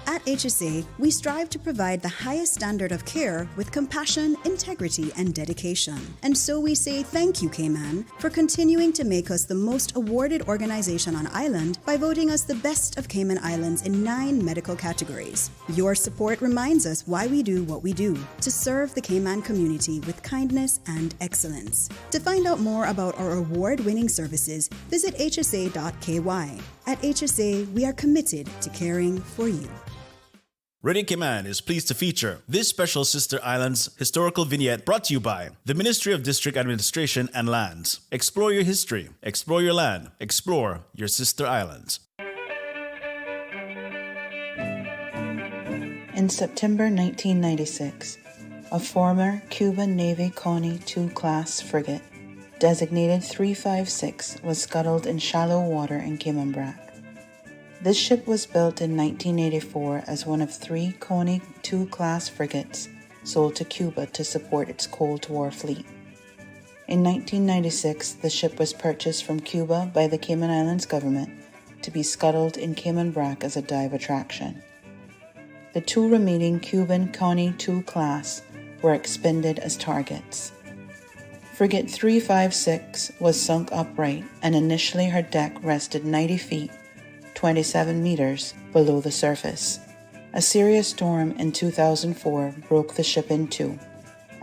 At HSA, we strive to provide the highest standard of care with compassion, integrity, and dedication. And so we say thank you, Cayman, for continuing to make us the most awarded organization on island by voting us the best of Cayman Islands in 9 medical categories. Your support reminds us why we do what we do, to serve the Cayman community with kindness and excellence. To find out more about our award-winning services, visit hsa.ky. At HSA, we are committed to caring for you. Radio Cayman is pleased to feature this special Sister Islands historical vignette brought to you by the Ministry of District Administration and Lands. Explore your history, explore your land, explore your Sister Islands. In September 1996, a former Cuban Navy Coney II class frigate, designated 356, was scuttled in shallow water in Cayman Brac. This ship was built in 1984 as one of 3 Coney II class frigates sold to Cuba to support its Cold War fleet. In 1996, the ship was purchased from Cuba by the Cayman Islands government to be scuttled in Cayman Brac as a dive attraction. The 2 remaining Cuban Coney II class were expended as targets. Frigate 356 was sunk upright, and initially her deck rested 90 feet 27 meters below the surface. A serious storm in 2004 broke the ship in two,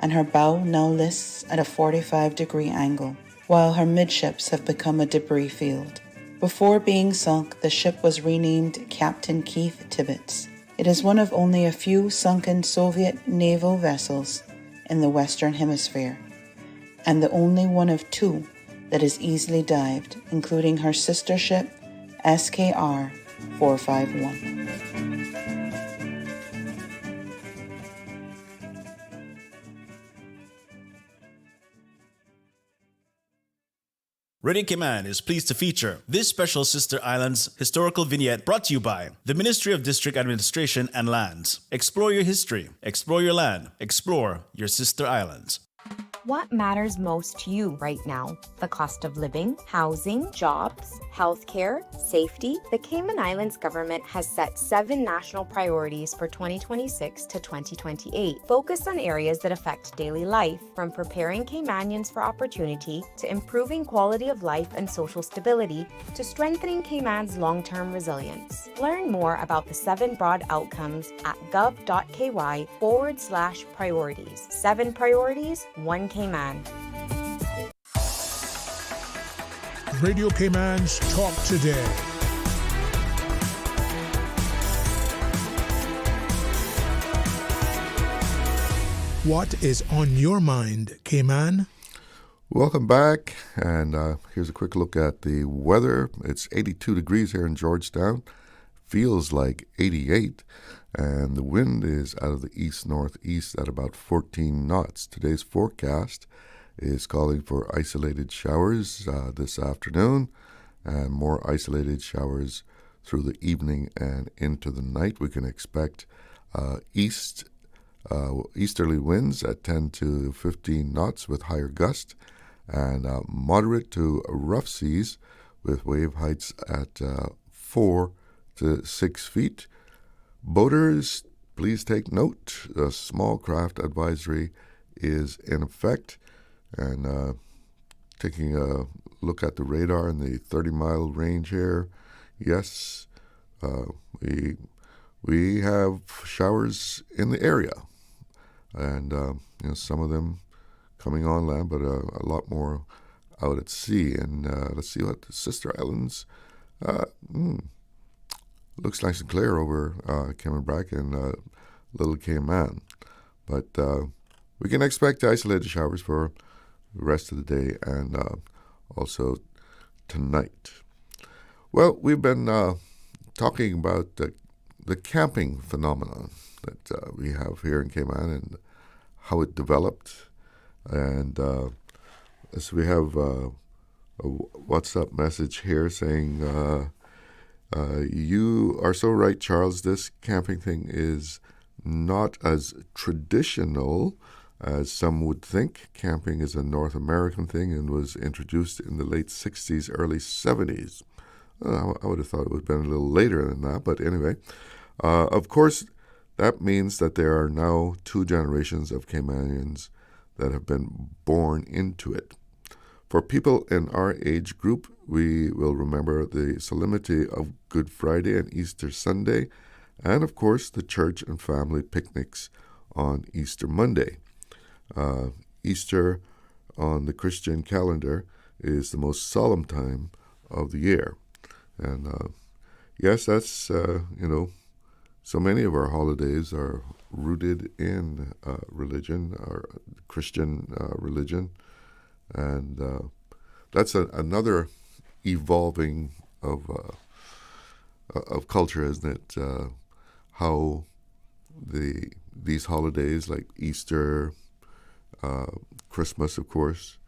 and her bow now lists at a 45-degree angle, while her midships have become a debris field. Before being sunk, the ship was renamed Captain Keith Tibbets. It is one of only a few sunken Soviet naval vessels in the Western Hemisphere, and the only one of 2 that is easily dived, including her sister ship SKR 451. Radio Cayman is pleased to feature this special Sister Islands historical vignette brought to you by the Ministry of District Administration and Lands. Explore your history, explore your land, explore your Sister Islands. What matters most to you right now? The cost of living, housing, jobs, healthcare, safety? The Cayman Islands government has set 7 national priorities for 2026 to 2028, focused on areas that affect daily life, from preparing Caymanians for opportunity, to improving quality of life and social stability, to strengthening Cayman's long-term resilience. Learn more about the 7 broad outcomes at gov.ky/priorities. 7 priorities, 1 Cayman. Radio Cayman's Talk Today. What is on your mind, Cayman? Welcome back, and here's a quick look at the weather. It's 82 degrees here in Georgetown. Feels like 88, and the wind is out of the east-northeast at about 14 knots. Today's forecast is calling for isolated showers this afternoon, and more isolated showers through the evening and into the night. We can expect easterly winds at 10 to 15 knots with higher gust, and moderate to rough seas with wave heights at 4 to 6 feet. Boaters, please take note. A small craft advisory is in effect. And taking a look at the radar in the 30-mile range here, yes, we have showers in the area, and some of them coming on land, but a lot more out at sea. And let's see what the Sister Islands looks nice and clear over Cayman Brac and Little Cayman, but we can expect isolated showers for the rest of the day and also tonight. Well, we've been talking about the camping phenomenon that we have here in Cayman and how it developed. And so we have a WhatsApp message here saying, you are so right, Charles. This camping thing is not as traditional As some would think, camping is a North American thing and was introduced in the late 60s, early 70s. I would have thought it would have been a little later than that, but anyway. Of course, that means that there are now 2 generations of Caymanians that have been born into it. For people in our age group, we will remember the solemnity of Good Friday and Easter Sunday, and of course the church and family picnics on Easter Monday. Easter on the Christian calendar is the most solemn time of the year. And yes, that's, so many of our holidays are rooted in religion, our Christian religion. And that's another evolving of culture, isn't it? How these holidays like Easter, Christmas, of course,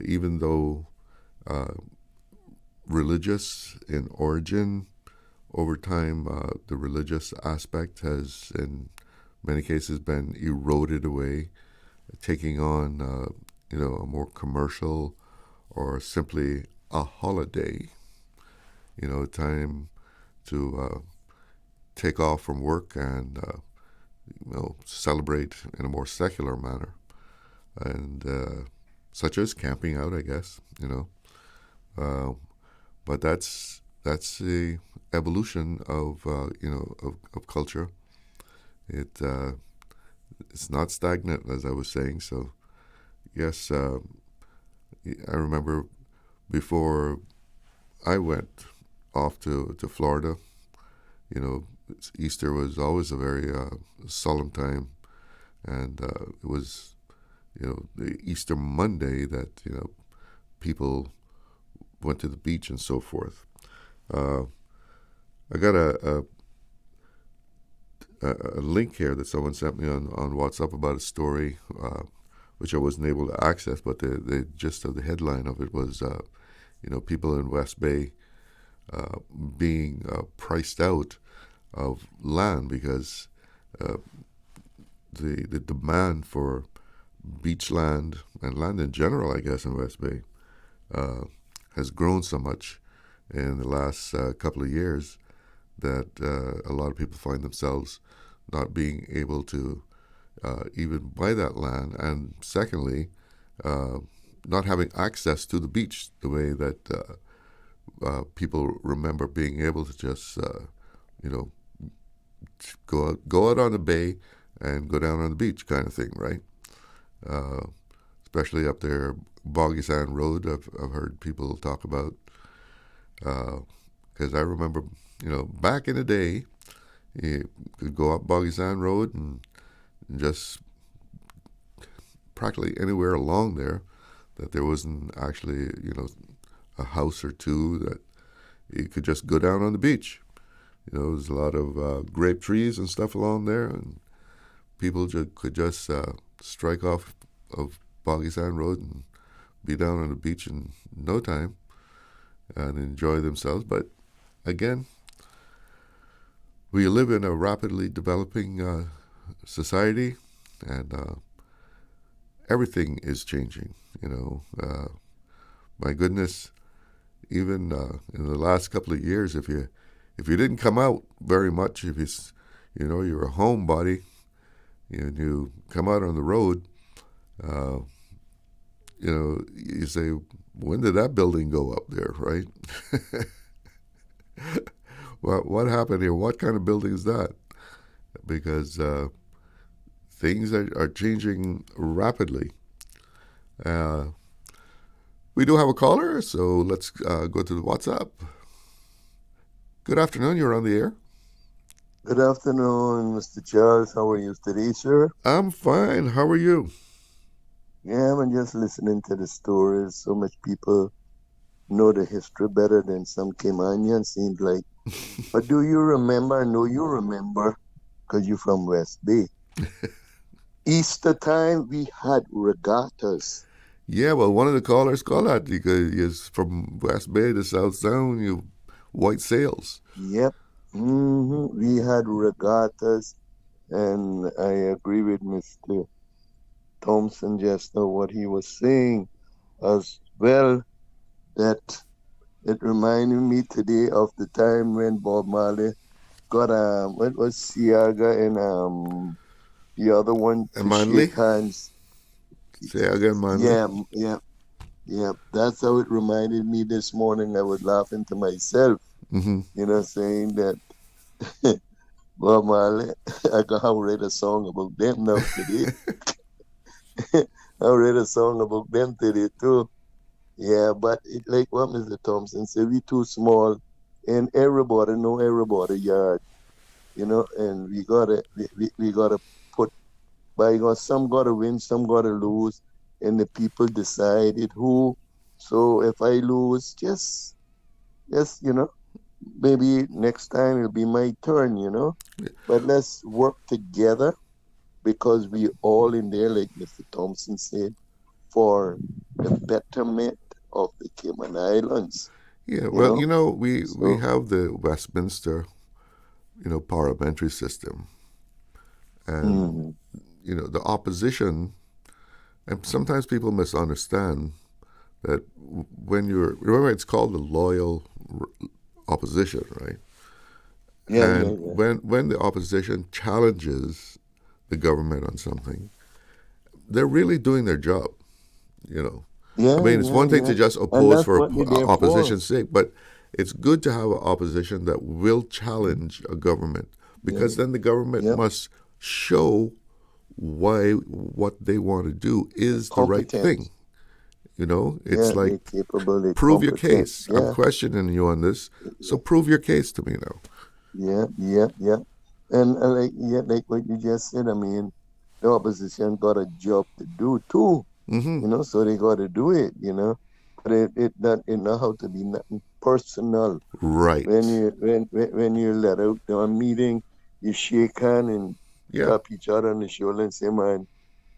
even though religious in origin, over time the religious aspect has in many cases been eroded away, taking on a more commercial or simply a holiday, time to take off from work and celebrate in a more secular manner, and such as camping out, I guess, but that's the evolution of of culture. It's not stagnant, as I was saying. So yes, I remember before I went off to Florida, Easter was always a very solemn time, and it was the Easter Monday that people went to the beach and so forth. I got a link here that someone sent me on WhatsApp about a story which I wasn't able to access, but the gist of the headline of it was people in West Bay being priced out of land because the demand for beach land and land in general, I guess, in West Bay has grown so much in the last couple of years that a lot of people find themselves not being able to even buy that land, and secondly, not having access to the beach the way that people remember being able to just go out on the bay and go down on the beach kind of thing, right? Especially up there, Boggy Sand Road, I've heard people talk about, because I remember, back in the day, you could go up Boggy Sand Road and just practically anywhere along there that there wasn't actually, a house or two that you could just go down on the beach. There's a lot of grape trees and stuff along there, and people could just strike off of Boggy Sand Road and be down on the beach in no time and enjoy themselves. But again, we live in a rapidly developing society, and everything is changing. My goodness, even in the last couple of years, if you didn't come out very much, if you're a homebody and you come out on the road, you say, when did that building go up there, right? Well, what happened here? What kind of building is that? Because things are changing rapidly. We do have a caller, so let's go to the WhatsApp. Good afternoon, you're on the air. Good afternoon, Mr. Charles. How are you today, sir? I'm fine. How are you? Yeah, I'm just listening to the stories. So much people know the history better than some Caymanians, seems like. But do you remember? I know you remember, because you're from West Bay. Easter time, we had regattas. Yeah, well, one of the callers called that because he's from West Bay to South Sound, you white sails. Yep. We had regattas, and I agree with Mr. Thompson just now, what he was saying as well, that it reminded me today of the time when Bob Marley got what was Siaga and the other one And to Manley? shake hands. Siaga and Manley? Yeah. That's how it reminded me this morning. I was laughing to myself, saying that Bob Marley, I can read a song about them now today. I read a song about them today too. Yeah, but it, like what Mr. Thompson said, we too small, and everybody know everybody yard, and we gotta put by God. Some gotta win, some gotta lose, and the people decided who. So if I lose, just maybe next time it'll be my turn, But let's work together because we all in there, like Mr. Thompson said, for the betterment of the Cayman Islands. Yeah, well, we have the Westminster, parliamentary system. And, the opposition, and sometimes people misunderstand that remember it's called the loyal opposition, right? Yeah. When the opposition challenges the government on something, they're really doing their job, it's one thing to just oppose for opposition's sake, but it's good to have an opposition that will challenge a government, because then the government must show why what they want to do is the right thing. It's like, prove your case. Yeah. I'm questioning you on this, so prove your case to me now. Yeah. And like what you just said, the opposition got a job to do too. So they got to do it, But it not how to be nothing personal. Right. When you let out to a meeting, you shake hand and tap each other on the shoulder and say, man,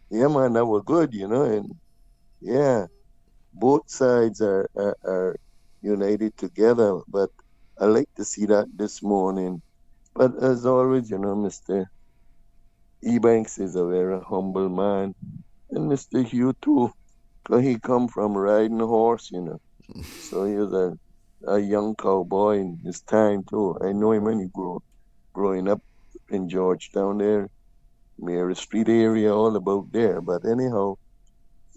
that was good, and both sides are united together. But I like to see that this morning. But as always, Mr. Ebanks is a very humble man. And Mr. Hugh too, because he come from riding a horse, So he was a young cowboy in his time too. I know him when he growing up in Georgetown there, Mary Street area, all about there. But anyhow,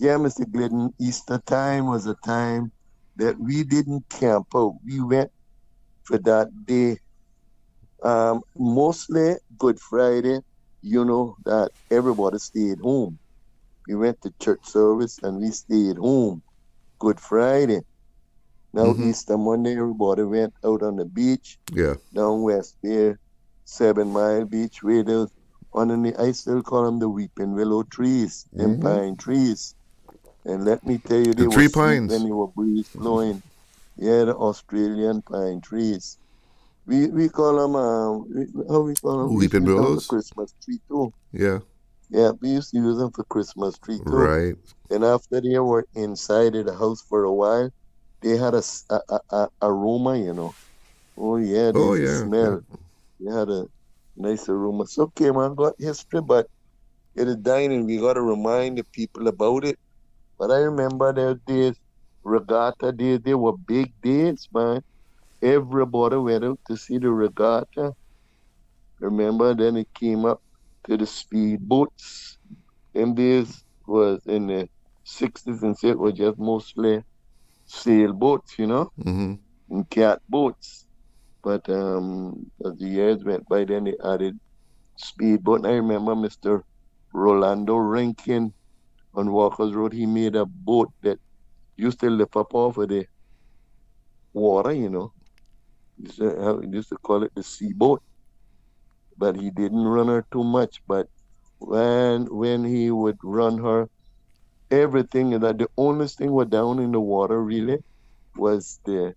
Mr. Glidden, Easter time was a time that we didn't camp out. We went for that day. Mostly Good Friday, that everybody stayed home. We went to church service and we stayed home. Good Friday. Now Easter Monday, everybody went out on the beach. Yeah. Down west there, 7 Mile Beach, where there's I still call them the weeping willow trees, them pine trees. And let me tell you, they were sweet when they were breeze blowing. Yeah, the Australian pine trees. We call them, how we call them? Weeping willows? The Christmas tree too. Yeah. Yeah, we used to use them for Christmas tree too. Right. And after they were inside of the house for a while, they had a aroma, Oh yeah, there's a smell. Yeah. They had a nice aroma. So Cayman got history, but it is dining. We got to remind the people about it. But I remember those days, regatta days, they were big days, man. Everybody went out to see the regatta. Remember, then it came up to the speedboats. Them days was in the 60s and it was just mostly sailboats, and catboats. But as the years went by, then they added speedboat. And I remember Mr. Rolando Rankin on Walker's Road. He made a boat that used to lift up off of the water, Used to call it the sea boat. But he didn't run her too much. But when he would run her, everything, that the only thing was down in the water really was the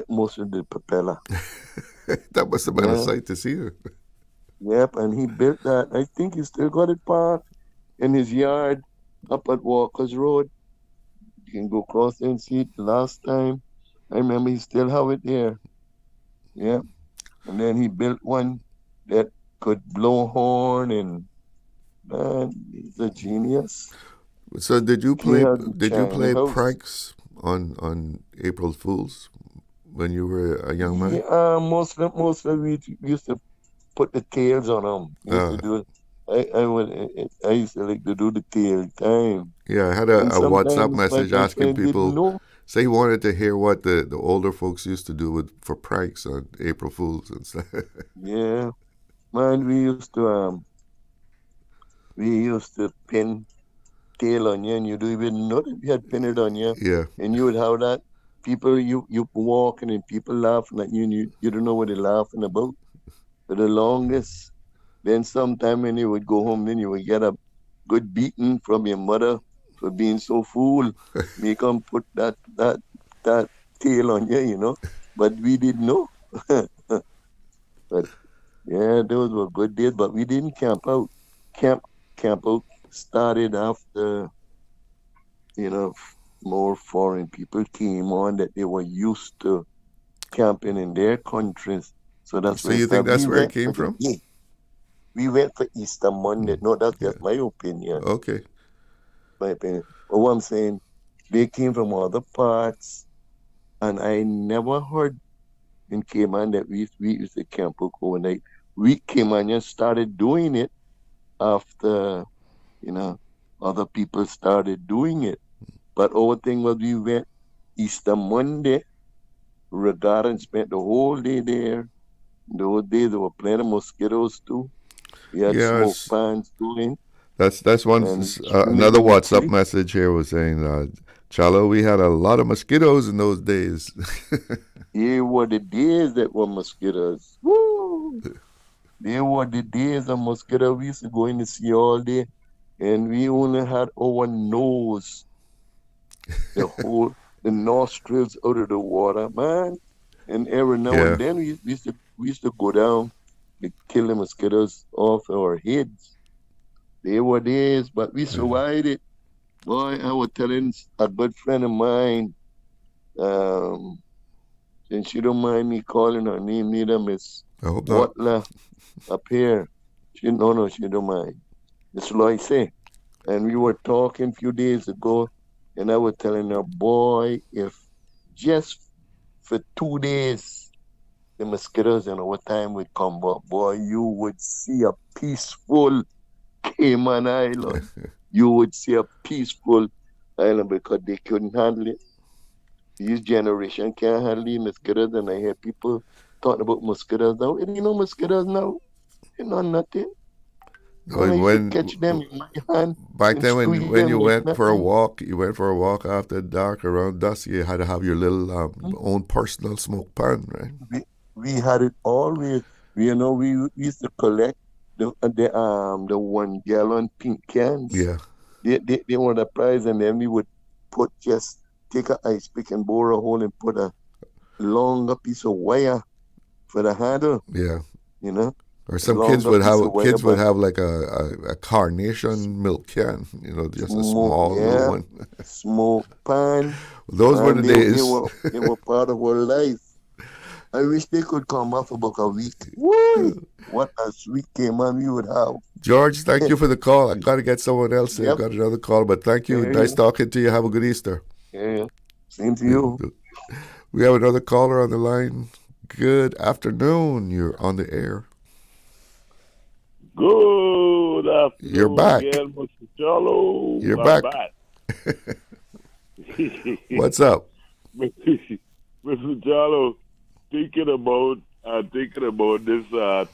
most of the propeller. That must have been a sight to see her. Yep, and he built that. I think he still got it parked in his yard up at Walker's Road. You can go across there and see it the last time. I remember he still have it there. Yeah. And then he built one that could blow horn and Man, he's a genius. So did you He play has a tiny house. pranks on April Fools when you were a young man? Yeah, mostly we used to put the tails on them. We used to do it. I used to like to do the tail time. Yeah, I had And a WhatsApp sometimes message my asking friend didn't people, know. say he wanted to hear what the older folks used to do for pranks on April Fools and stuff. Yeah, man, we used to pin tail on you, and you don't even know that we had pinned it on you. Yeah. And you would have that people you walking and people laughing at you, and you don't know what they're laughing about for the longest. Then sometime when you would go home, then you would get a good beating from your mother for being so fool. Make them put that tail on you, But we didn't know. But yeah, those were good days. But we didn't camp out. Camp out started after more foreign people came on that they were used to camping in their countries. So that's So where it you think started. that's We where it went came for the from? day. We went for Easter Monday. No, that's just my opinion. Okay. My opinion. But what I'm saying, they came from other parts, and I never heard in Cayman that we used to camp out overnight. We Caymanians started doing it after, other people started doing it. But our thing was we went Easter Monday, regatta, and spent the whole day there. Those days there were plenty of mosquitoes too. We had smoke Yes. pans going. That's one. And Another swimming WhatsApp locally. message here was saying, Chalo, we had a lot of mosquitoes in those days. They were the days that were mosquitoes. Woo! They were the days of mosquitoes. We used to go in the sea all day, and we only had our nose, the nostrils out of the water, man. And every now and then we used to go down to kill the mosquitoes off our heads. They were days, but we survived it. Boy, I was telling a good friend of mine, and she don't mind me calling her name neither, Miss I hope not. Watler up here. She don't mind. Miss Loise. And we were talking a few days ago, and I was telling her, boy, if just for 2 days the mosquitoes in our time would come up, boy, you would see a peaceful Cayman Island. You would see a peaceful island because they couldn't handle it. This generation can't handle the mosquitoes, and I hear people talking about mosquitoes now. And mosquitoes now, nothing. You catch them in my hand. Back then, when you went for a nothing. walk, after dark around dusk. You had to have your little own personal smoke pan, right? We had it always. We used to collect the 1 gallon pink cans. Yeah. They were the prize, and then we would take an ice pick and bore a hole and put a longer piece of wire for the handle. Yeah. Or some Longer kids would piece of have wire, like a carnation milk can, just a smoke, small little one. smoke pan. Those were the days. They were part of our life. I wish they could come off about a week. Woo! What a sweet Cayman we would have. George, thank you for the call. I got to get someone else. Yep. I've got another call, but thank you. Nice talking to you. Have a good Easter. Yeah, same to you. We have another caller on the line. Good afternoon. You're on the air. Good afternoon. You're back. Again, Mr. Charlo. You're I'm back. What's up? Mr. Charlo, thinking about this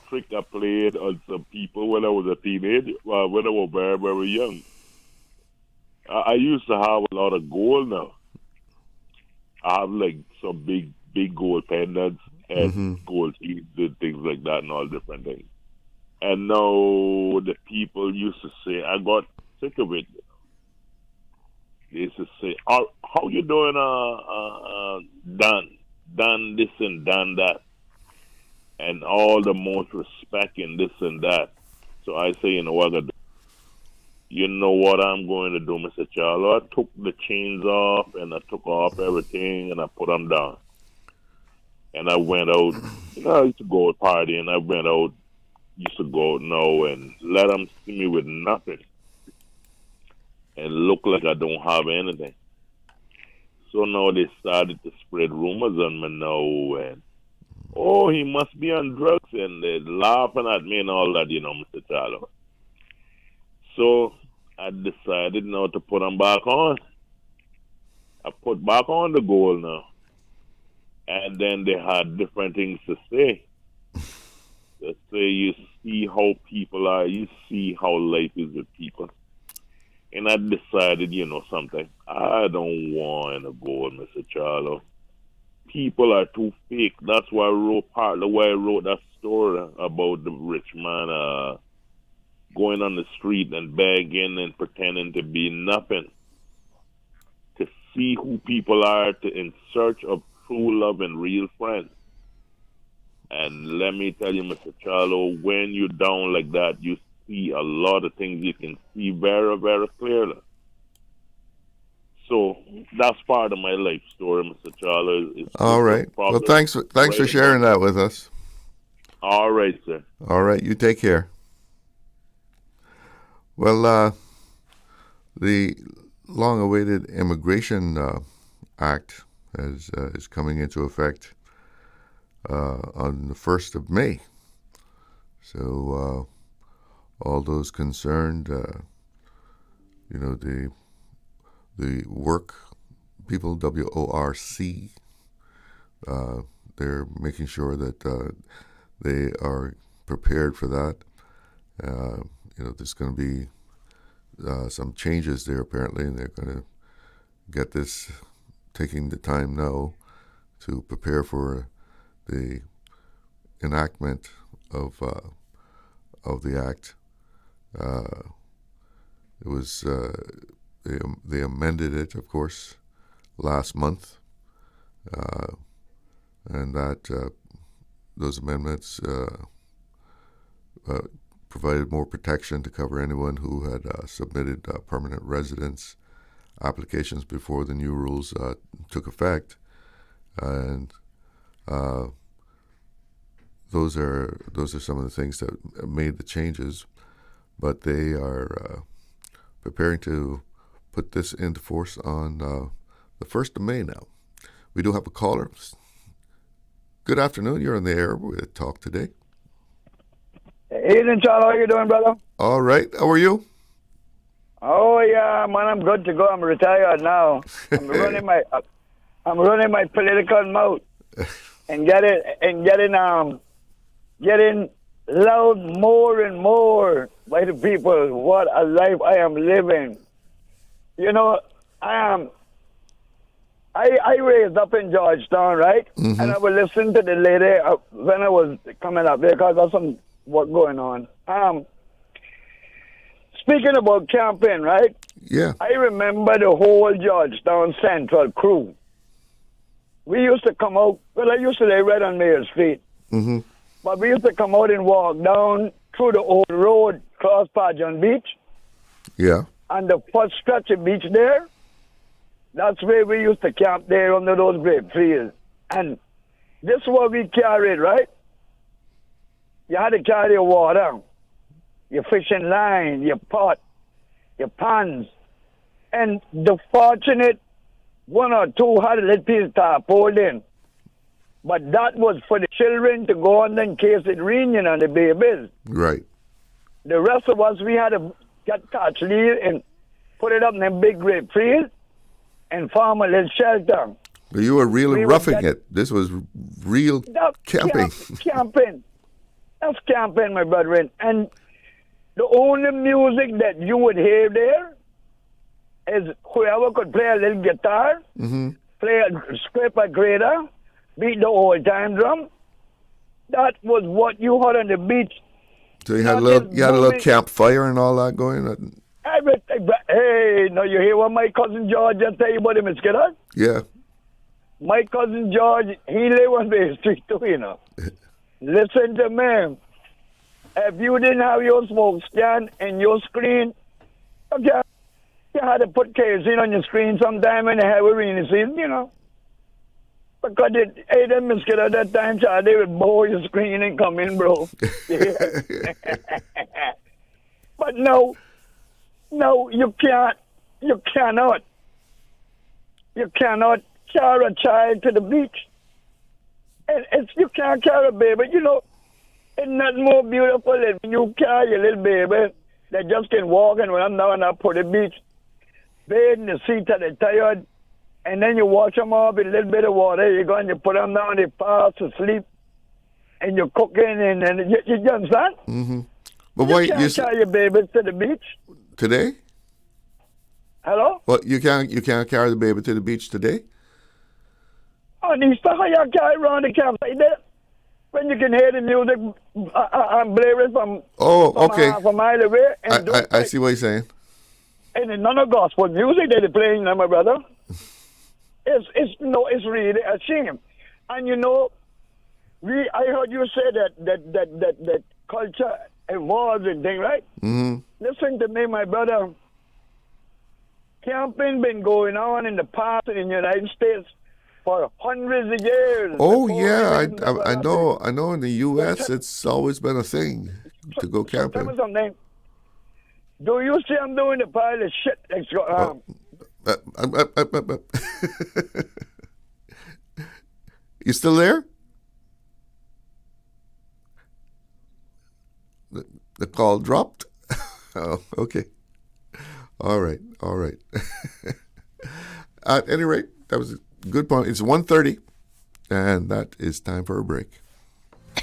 trick I played on some people when I was a teenager, when I was very, very young. I used to have a lot of gold now. I have like some big gold pendants and gold teeth and things like that and all different things. And now the people used to say, I got sick of it. They used to say, how you doing, done this and done that, and all the most respect in this and that. So I say, you know what I'm going to do, Mr. Charlo? I took the chains off and I took off everything and I put them down. And I went out, I used to go party and I went out used to go out now and let them see me with nothing and look like I don't have anything. So now they started to spread rumors on me now, and oh, he must be on drugs, and they're laughing at me and all that, Mr. Charlo. So I decided now to put them back on. I put back on the goal now. And then they had different things to say. They say you see how people are, you see how life is with people. And I decided, something, I don't want to go, Mr. Charlo. People are too fake. That's why part of the way I wrote that story about the rich man going on the street and begging and pretending to be nothing. To see who people are in search of true love and real friends. And let me tell you, Mr. Charlo, when you're down like that, you see a lot of things you can see very, very clearly. So that's part of my life story, Mr. Charlo. All right. Well, thanks for sharing that with us. All right, sir. All right. You take care. Well, the long-awaited Immigration Act is coming into effect on the 1st of May. So all those concerned, the work people, WORC, they're making sure that they are prepared for that. There's going to be some changes there apparently, and they're going to get this, taking the time now to prepare for the enactment of the act. It was they amended it, of course, last month, and that those amendments provided more protection to cover anyone who had submitted permanent residence applications before the new rules took effect, and those are some of the things that made the changes. But they are preparing to put this into force on the 1st of May now. We do have a caller. Good afternoon. You're on the air with Talk Today. Evening, Charles. How you doing, brother? All right. How are you? Oh yeah, man. I'm good to go. I'm retired now. I'm running my political mouth and getting loud more and more by the people. What a life I am living. I raised up in Georgetown, right? Mm-hmm. And I would listen to the lady when I was coming up there because there's some work going on. Speaking about camping, right? Yeah. I remember the whole Georgetown Central crew. We used to come out, I used to lay right on Mayor Street. Mm-hmm. But we used to come out and walk down through the old road, cross Pageant Beach. Yeah. And the first stretch of beach there, that's where we used to camp there under those grape trees. And this is what we carried, right? You had to carry your water, your fishing line, your pot, your pans. And the fortunate one or two had a little piece of tarpaulin in. But that was for the children to go on in case it rained on the babies. Right. The rest of us, we had to get thatch leaf and put it up in a big grape trees and form a little shelter. You were really roughing it. This was real camping. Camping. That's camping, my brethren. And the only music that you would hear there is whoever could play a little guitar, scrape a grater, beat the old time drum. That was what you heard on the beach. So you had a little campfire and all that going? Everything. Hey, now you hear what my cousin George just tell you about him, Skidder? Yeah. My cousin George, he live on the street too, Listen to me. If you didn't have your smoke stand and your screen, okay, you had to put kerosene on your screen sometime in the heavy rainy season, Because them miskin at that time, child, they would bow your screen and come in, bro. But no, you cannot carry a child to the beach. And you can't carry a baby, you know. It's not more beautiful than when you carry your little baby that just can walk and run down and up to the beach, bathe in the seat till they're tired, and then you wash them off with a little bit of water. You go and you put them down, they fast asleep, and you're cooking, and you understand? Mm-hmm. But you can't carry your babies to the beach. Today? Hello? Well, you can't carry the baby to the beach today? On Easter, how you carry around the campsite there? When you can hear the music blaring from half a mile away. And I see what you're saying. And it's none of gospel music that they're playing now, my brother. It's really a shame. And you know, I heard you say that culture evolves and things, right? Mm-hmm. Listen to me, my brother. Camping been going on in the past in the United States for hundreds of years. Oh yeah, I know. I know. In the U.S., it's always been a thing to go camping. Tell me something. Do you see I'm doing a pile of shit? You still there? The call dropped. Oh, okay. All right. At any rate, that was a good point. It's 1:30, and that is time for a break.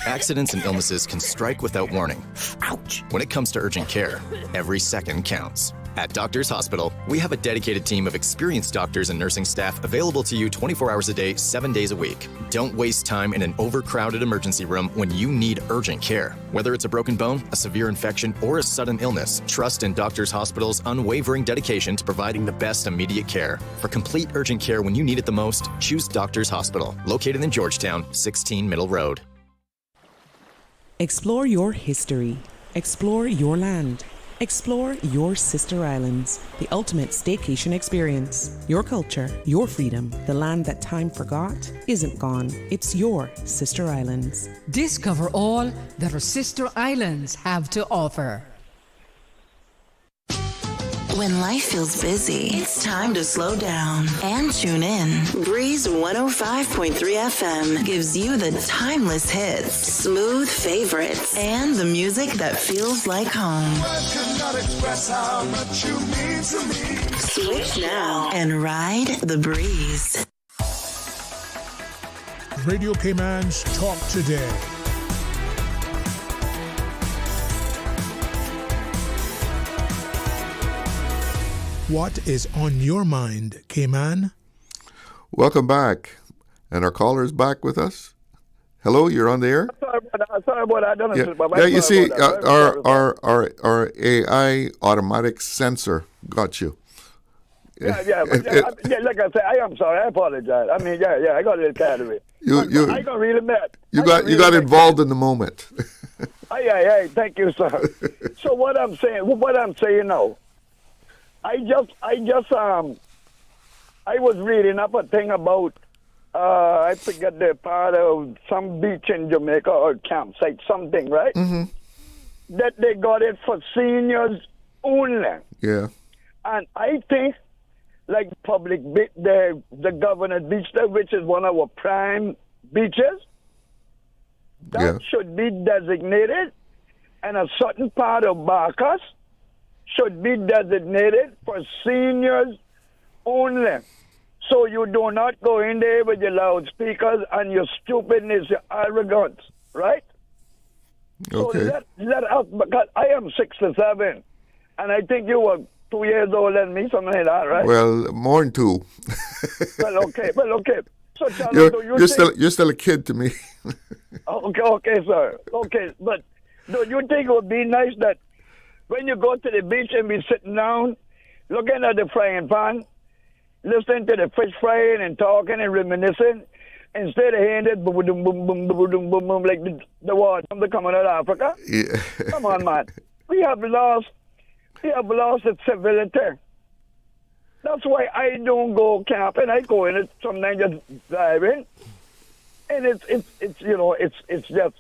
Accidents and illnesses can strike without warning. Ouch! When it comes to urgent care, every second counts. At Doctors Hospital, we have a dedicated team of experienced doctors and nursing staff available to you 24 hours a day, 7 days a week. Don't waste time in an overcrowded emergency room when you need urgent care. Whether it's a broken bone, a severe infection, or a sudden illness, trust in Doctors Hospital's unwavering dedication to providing the best immediate care. For complete urgent care when you need it the most, choose Doctors Hospital, located in Georgetown, 16 Middle Road. Explore your history. Explore your land. Explore your sister islands, the ultimate staycation experience. Your culture, your freedom, the land that time forgot isn't gone. It's your sister islands. Discover all that our sister islands have to offer. When life feels busy, it's time to slow down and tune in. Breeze 105.3 FM gives you the timeless hits, smooth favorites, and the music that feels like home. Cannot express how much you mean to me. Switch now and ride the breeze. Radio Cayman's Talk Today. What is on your mind, Cayman? Welcome back. And our caller is back with us. Hello, you're on the air? Sorry about that. Yeah, you see, our AI automatic sensor got you. Yeah, like I said, I am sorry. I apologize. I mean, I got a little carried away. I got really mad. You got involved in the moment. Hey, thank you, sir. So what I'm saying now, I was reading up a thing about I forget the part of some beach in Jamaica or campsite, something, right? Mm-hmm. That they got it for seniors only. Yeah. And I think, like public the Governor's Beach there, which is one of our prime beaches, that should be designated, and a certain part of Barcas should be designated for seniors only. So you do not go in there with your loudspeakers and your stupidness, your arrogance, right? Okay. So let us, because I am 67, and I think you were 2 years older than me, something like that, right? Well, more than 2. Well, okay. So you're still a kid to me. Okay, sir. Okay, but do you think it would be nice that when you go to the beach and be sitting down, looking at the frying pan, listening to the fish frying and talking and reminiscing, instead of hearing it boom, boom, boom, boom, boom, boom, boom, boom, like the water coming out of Africa? Yeah. Come on, man. We have lost its civility. That's why I don't go camping. I go in it sometimes just driving. And it's you know, it's just,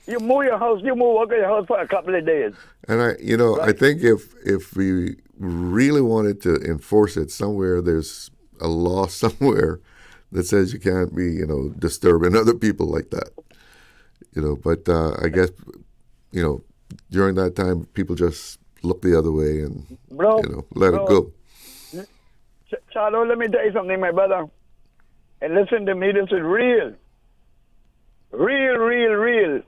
you move out of your house for a couple of days. And I think if we really wanted to enforce it somewhere, there's a law somewhere that says you can't be, disturbing other people like that. But I guess, during that time, people just look the other way and, let it go. Charlo, let me tell you something, my brother. And listen to me, this is real. Real.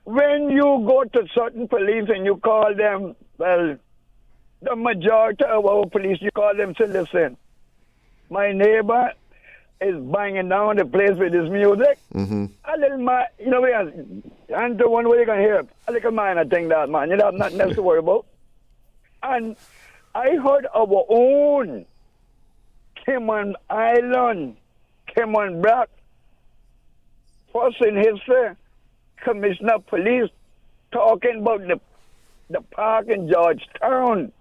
When you go to certain police and you call them, well, the majority of our police, you call them, say, listen, my neighbor is banging down the place with his music. Mm-hmm. A little man, and the one way you can hear, a little man, I think that, man. You have nothing else to worry about. And I heard our own Cayman Island, Cayman Black, first in history, Commissioner of Police talking about the park in Georgetown,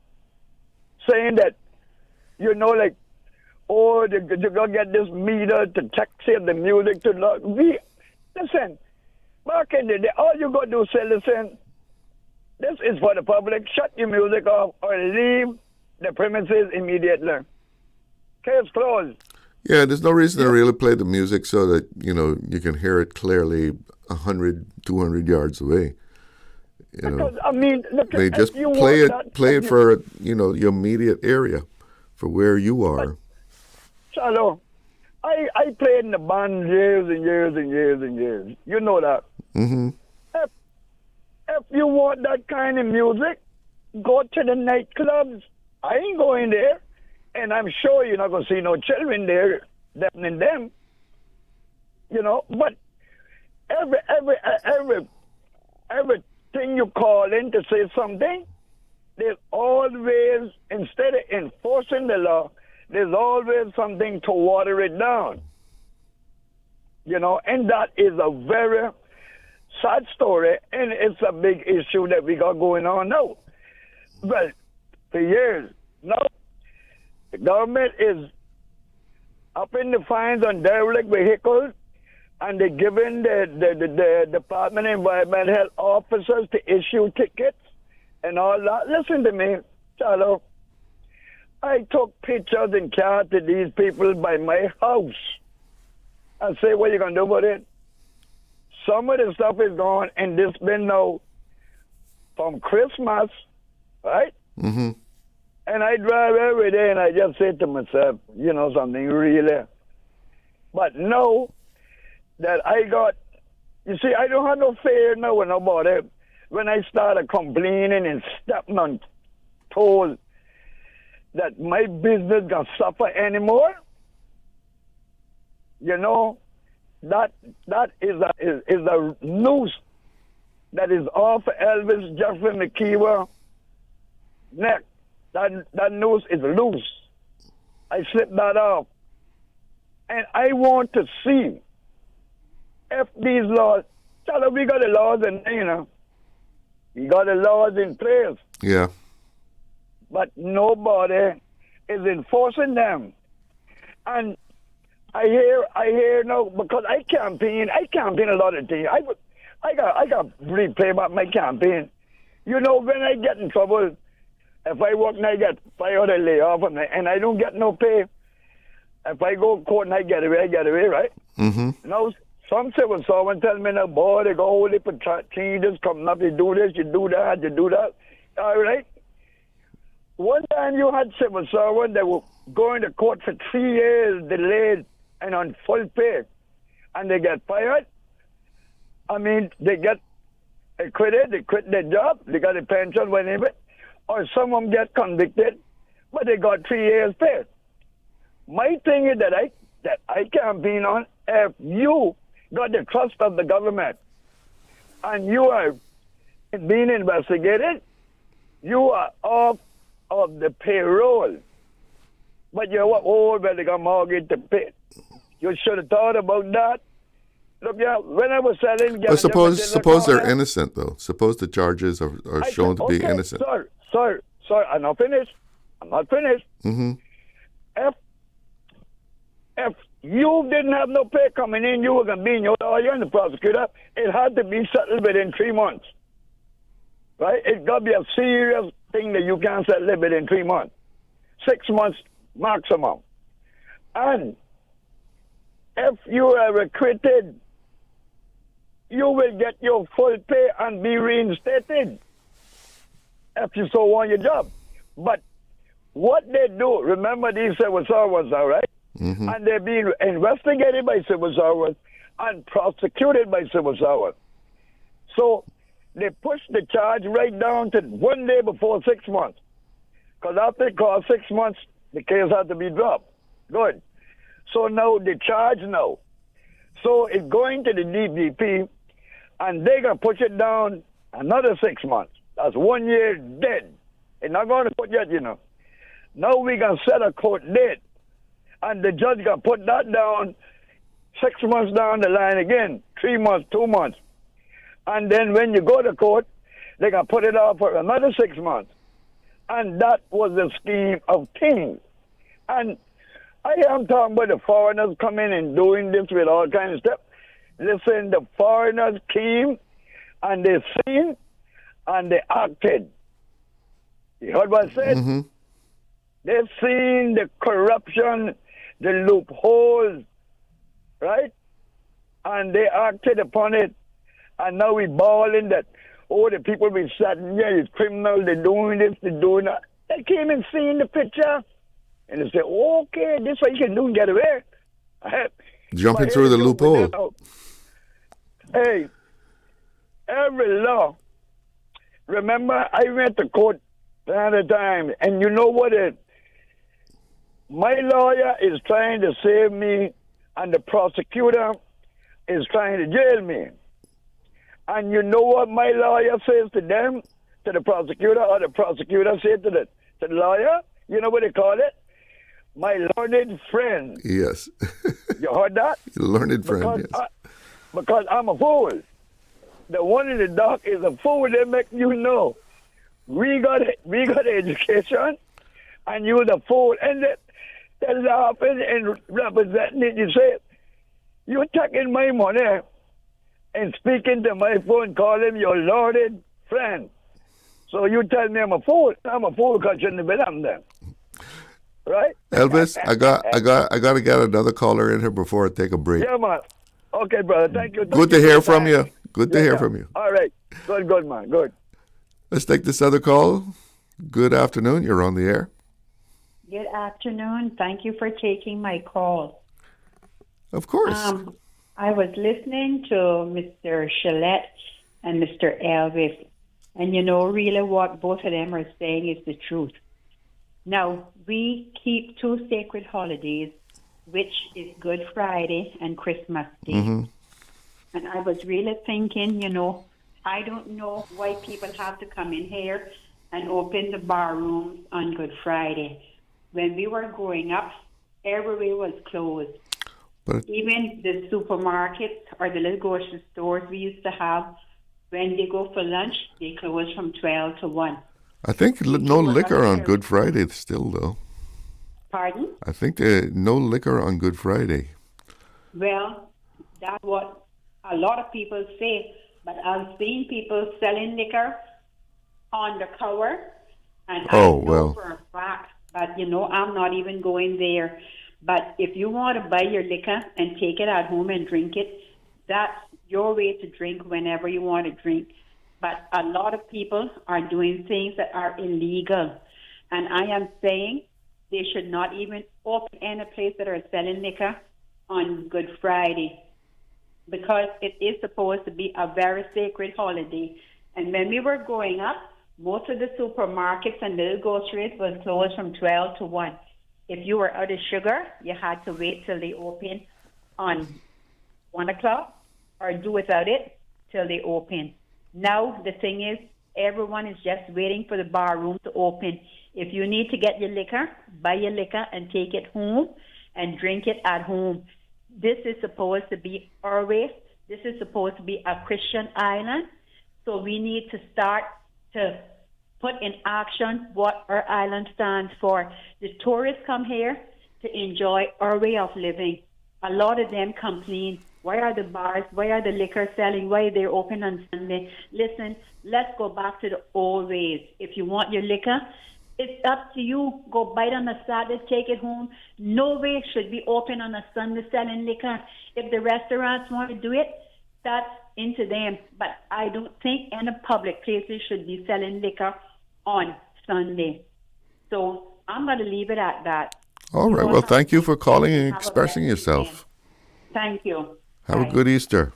saying that, you're going to get this meter to save the music to listen, back in the day, all you got to do is say, listen, this is for the public, shut your music off or leave the premises immediately. Case closed. Yeah, there's no reason to really play the music so that, you can hear it clearly 100, 200 yards away. Because, look, just play it for, your immediate area, for where you are. Charlo, I played in the band years and years and years and years. You know that. Mm-hmm. If you want that kind of music, go to the nightclubs. I ain't going there. And I'm sure you're not going to see no children there deafening them. But everything you call in to say something, there's always, instead of enforcing the law, there's always something to water it down. And that is a very sad story, and it's a big issue that we got going on now. Well, for years, now, the government is upping the fines on derelict vehicles, and they're giving the Department of Environmental Health officers to issue tickets and all that. Listen to me, Charlo. I took pictures and cards to these people by my house. I say, what are you going to do about it? Some of the stuff is gone, and this been now from Christmas, right? Mm-hmm. And I drive every day, and I just say to myself, something really. But know that I got, you see, I don't have no fear now with nobody. When I started complaining and stepping on toes that my business gonna suffer anymore, that is a noose that is off Elvis Jeffrey McKeever neck. That noose is loose. I slipped that off. And I want to see if these laws, we got the laws and, we got the laws in place. Yeah. But nobody is enforcing them. And I hear now, because I campaign a lot of things. I got replay about my campaign. When I get in trouble, if I work and I get fired or lay off, and I don't get no pay, if I go to court and I get away, right? Mm-hmm. Now, some civil servant tell me, now, boy, they go holy for changes coming up, you do this, you do that. All right? One time you had civil servants that were going to court for 3 years, delayed and on full pay, and they get fired. They get acquitted, they quit their job, they got a pension, whatever. Or some of them get convicted, but they got 3 years pay. My thing is that I campaign on, if you got the trust of the government and you are being investigated, you are off of the payroll. But you're well, they got mortgage to pay. You should have thought about that. Look, when I was selling... But suppose they're innocent, though. Suppose the charges are shown to be innocent. Sir, I'm not finished. I'm not finished. Mm-hmm. If you didn't have no pay coming in, you were going to be in your lawyer and the prosecutor. It had to be settled within 3 months. Right? It got to be a serious thing that you can't settle it within 3 months. 6 months maximum. And if you are acquitted, you will get your full pay and be reinstated if you so want your job. But what they do, remember these civil servants, all right? Mm-hmm. And they're being investigated by civil servants and prosecuted by civil servants. So they push the charge right down to 1 day before 6 months. Because after it costs 6 months, the case had to be dropped. Good. So now the charge now. So it's going to the DPP, and they're going to push it down another 6 months. That's 1 year dead. It's not going to put yet, you know. Now we're going to set a court date, and the judge going to put that down 6 months down the line again, 3 months, 2 months. And then when you go to court, they're going to put it off for another 6 months. And that was the scheme of things. And I am talking about the foreigners coming and doing this with all kinds of stuff. Listen, the foreigners came and they seen and they acted. You heard what I said? Mm-hmm. They seen the corruption, the loopholes, right? And they acted upon it. And now we bawling that, oh, the people be sitting here, it's criminal, they're doing this, they're doing that. They came and seen the picture. And they said, okay, this is what you can do and get away. Jumping through the loophole. Hey, every law. Remember, I went to court another time, and you know what my lawyer is trying to save me, and the prosecutor is trying to jail me. And you know what my lawyer says to them, to the prosecutor, or the prosecutor says to the lawyer? You know what they call it? My learned friend. Yes. You heard that? Learned friend, yes. Because I'm a fool. The one in the dark is a fool. They make you know. We got education, and you're the fool. And they're laughing and representing it. You say, you're taking my money and speaking to my phone, call him your learned friend. So you tell me I'm a fool. I'm a fool because I shouldn't have been on them. Right? Elvis, I got to get another caller in here before I take a break. Yeah, man. Okay, brother. Thank you. Good to hear from you. Good to hear from you. All right. Good, man. Good. Let's take this other call. Good afternoon. You're on the air. Good afternoon. Thank you for taking my call. Of course. I was listening to Mr. Shillette and Mr. Elvis, and you know, really what both of them are saying is the truth. Now, we keep two sacred holidays, which is Good Friday and Christmas Day. Mm-hmm. And I was really thinking, you know, I don't know why people have to come in here and open the bar rooms on Good Friday. When we were growing up, everywhere was closed. But even the supermarkets or the little grocery stores we used to have, when they go for lunch, they close from 12 to 1. I think no liquor on Good Friday still, though. Pardon? I think no liquor on Good Friday. Well, that's what a lot of people say, but I've seen people selling liquor on the cover, and I know for a fact, but you know, I'm not even going there. But if you want to buy your liquor and take it at home and drink it, that's your way to drink whenever you want to drink. But a lot of people are doing things that are illegal. And I am saying they should not even open any place that are selling liquor on Good Friday, because it is supposed to be a very sacred holiday. And when we were growing up, most of the supermarkets and little groceries was closed from 12 to 1. If you were out of sugar, you had to wait till they open on 1 o'clock or do without it till they open. Now, the thing is, everyone is just waiting for the bar room to open. If you need to get your liquor, buy your liquor and take it home and drink it at home. This is supposed to be Orret. This is supposed to be a Christian island. So we need to start to put in action what our island stands for. The tourists come here to enjoy our way of living. A lot of them complain, why are the bars, why are the liquor selling, why are they open on Sunday? Listen, let's go back to the old ways. If you want your liquor, it's up to you. Go buy it on a Saturday, take it home. No way should be open on a Sunday selling liquor. If the restaurants want to do it, that's into them. But I don't think any public places should be selling liquor on Sunday. So I'm going to leave it at that. All right. Well, thank you for calling and expressing yourself. Thank you. Have a good Easter.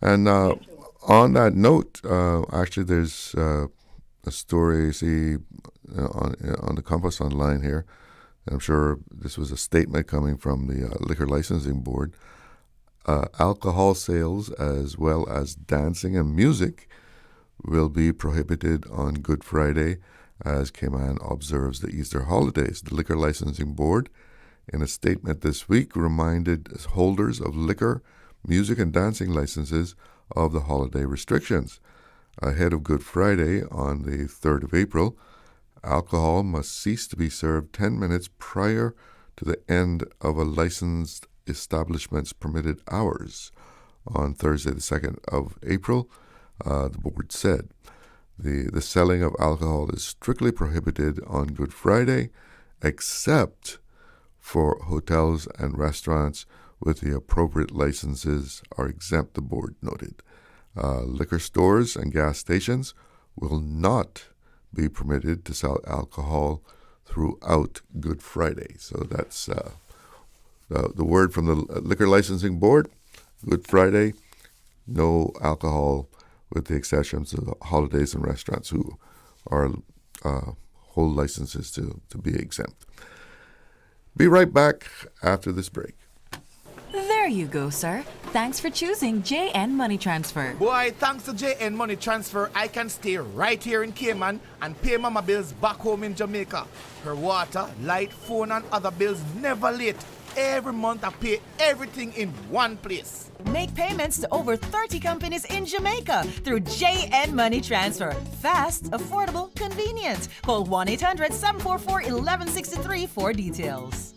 And on that note, actually, there's a story, on the Compass Online here. And I'm sure this was a statement coming from the Liquor Licensing Board. Alcohol sales, as well as dancing and music, will be prohibited on Good Friday as Cayman observes the Easter holidays. The Liquor Licensing Board, in a statement this week, reminded holders of liquor, music, and dancing licenses of the holiday restrictions. Ahead of Good Friday on the 3rd of April, alcohol must cease to be served 10 minutes prior to the end of a licensed establishment's permitted hours. On Thursday, the 2nd of April, the board said, the selling of alcohol is strictly prohibited on Good Friday, except for hotels and restaurants with the appropriate licenses are exempt, the board noted. Liquor stores and gas stations will not be permitted to sell alcohol throughout Good Friday. So that's the word from the Liquor Licensing Board. Good Friday, no alcohol, with the exceptions of the holidays and restaurants who are hold licenses to be exempt. Be right back after this break. There you go, sir. Thanks for choosing JN Money Transfer. Boy, thanks to JN Money Transfer, I can stay right here in Cayman and pay mama bills back home in Jamaica. Her water, light, phone, and other bills never late. Every month I pay everything in one place. Make payments to over 30 companies in Jamaica through JN Money Transfer. Fast, affordable, convenient. Call 1-800-744-1163 for details.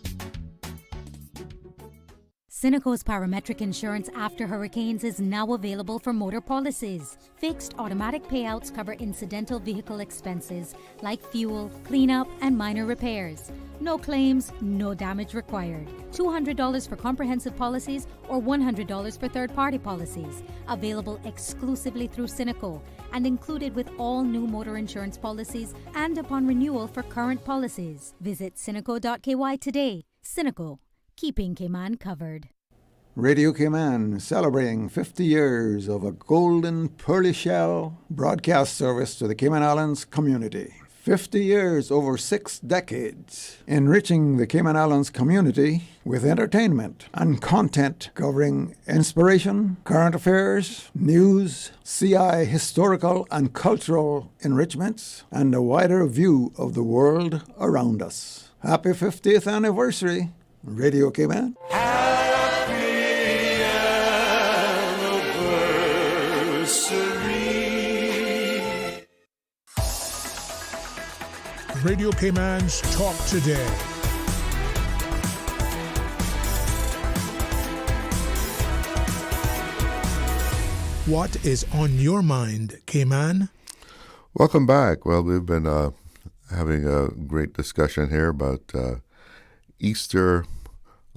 Cineco's parametric insurance after hurricanes is now available for motor policies. Fixed automatic payouts cover incidental vehicle expenses like fuel, cleanup, and minor repairs. No claims, no damage required. $200 for comprehensive policies or $100 for third-party policies. Available exclusively through Cineco and included with all new motor insurance policies and upon renewal for current policies. Visit Cineco.ky today. Cineco, keeping Cayman covered. Radio Cayman celebrating 50 years of a golden pearly shell broadcast service to the Cayman Islands community. 50 years over 6 decades, enriching the Cayman Islands community with entertainment and content covering inspiration, current affairs, news, CI historical and cultural enrichments, and a wider view of the world around us. Happy 50th anniversary, Radio Cayman. Radio Cayman's Talk Today. What is on your mind, Cayman? Welcome back. Well, we've been having a great discussion here about Easter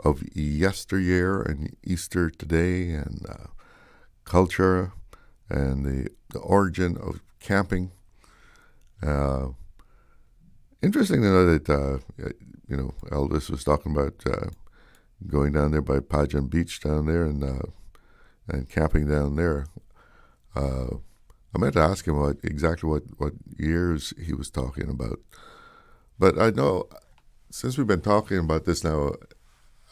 of yesteryear and Easter today, and culture and the origin of camping. Interesting to know that, Elvis was talking about going down there by Pageant Beach down there and camping down there. I meant to ask him exactly what years he was talking about. But I know, since we've been talking about this now,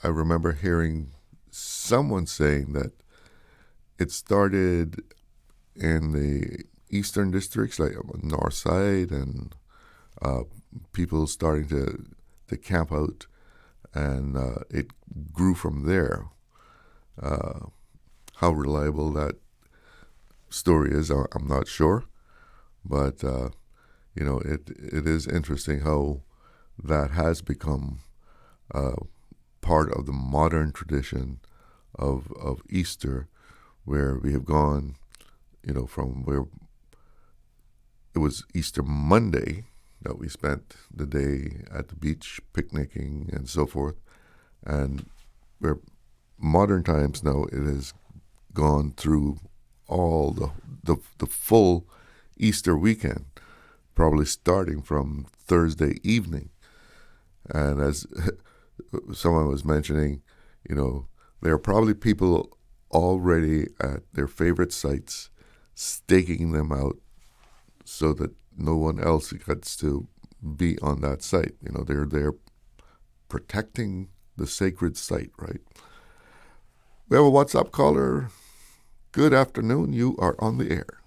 I remember hearing someone saying that it started in the eastern districts, like North Side, and people starting to camp out, and it grew from there. How reliable that story is, I'm not sure, but it is interesting how that has become part of the modern tradition of Easter, where we have gone, from where it was Easter Monday that we spent the day at the beach picnicking and so forth, and where modern times now it has gone through all the full Easter weekend, probably starting from Thursday evening. And as someone was mentioning, there are probably people already at their favorite sites staking them out so that no one else gets to be on that site. They're there protecting the sacred site, right? We have a WhatsApp caller. Good afternoon. You are on the air.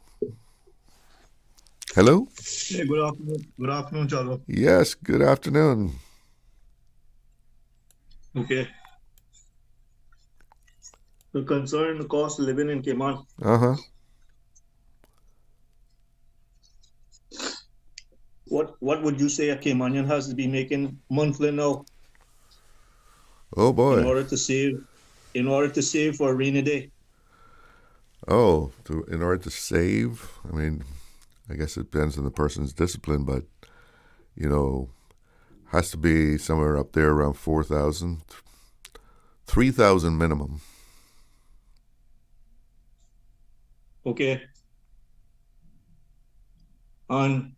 Hello? Hey, good afternoon. Good afternoon, Charles. Yes, good afternoon. Okay. The concern, the cost of living in Cayman. Uh-huh. What would you say a Caymanian has to be making monthly now? Oh boy. In order to save for a rainy day. Oh, in order to save, I guess it depends on the person's discipline, but has to be somewhere up there around 4,000, 3,000 minimum. Okay. And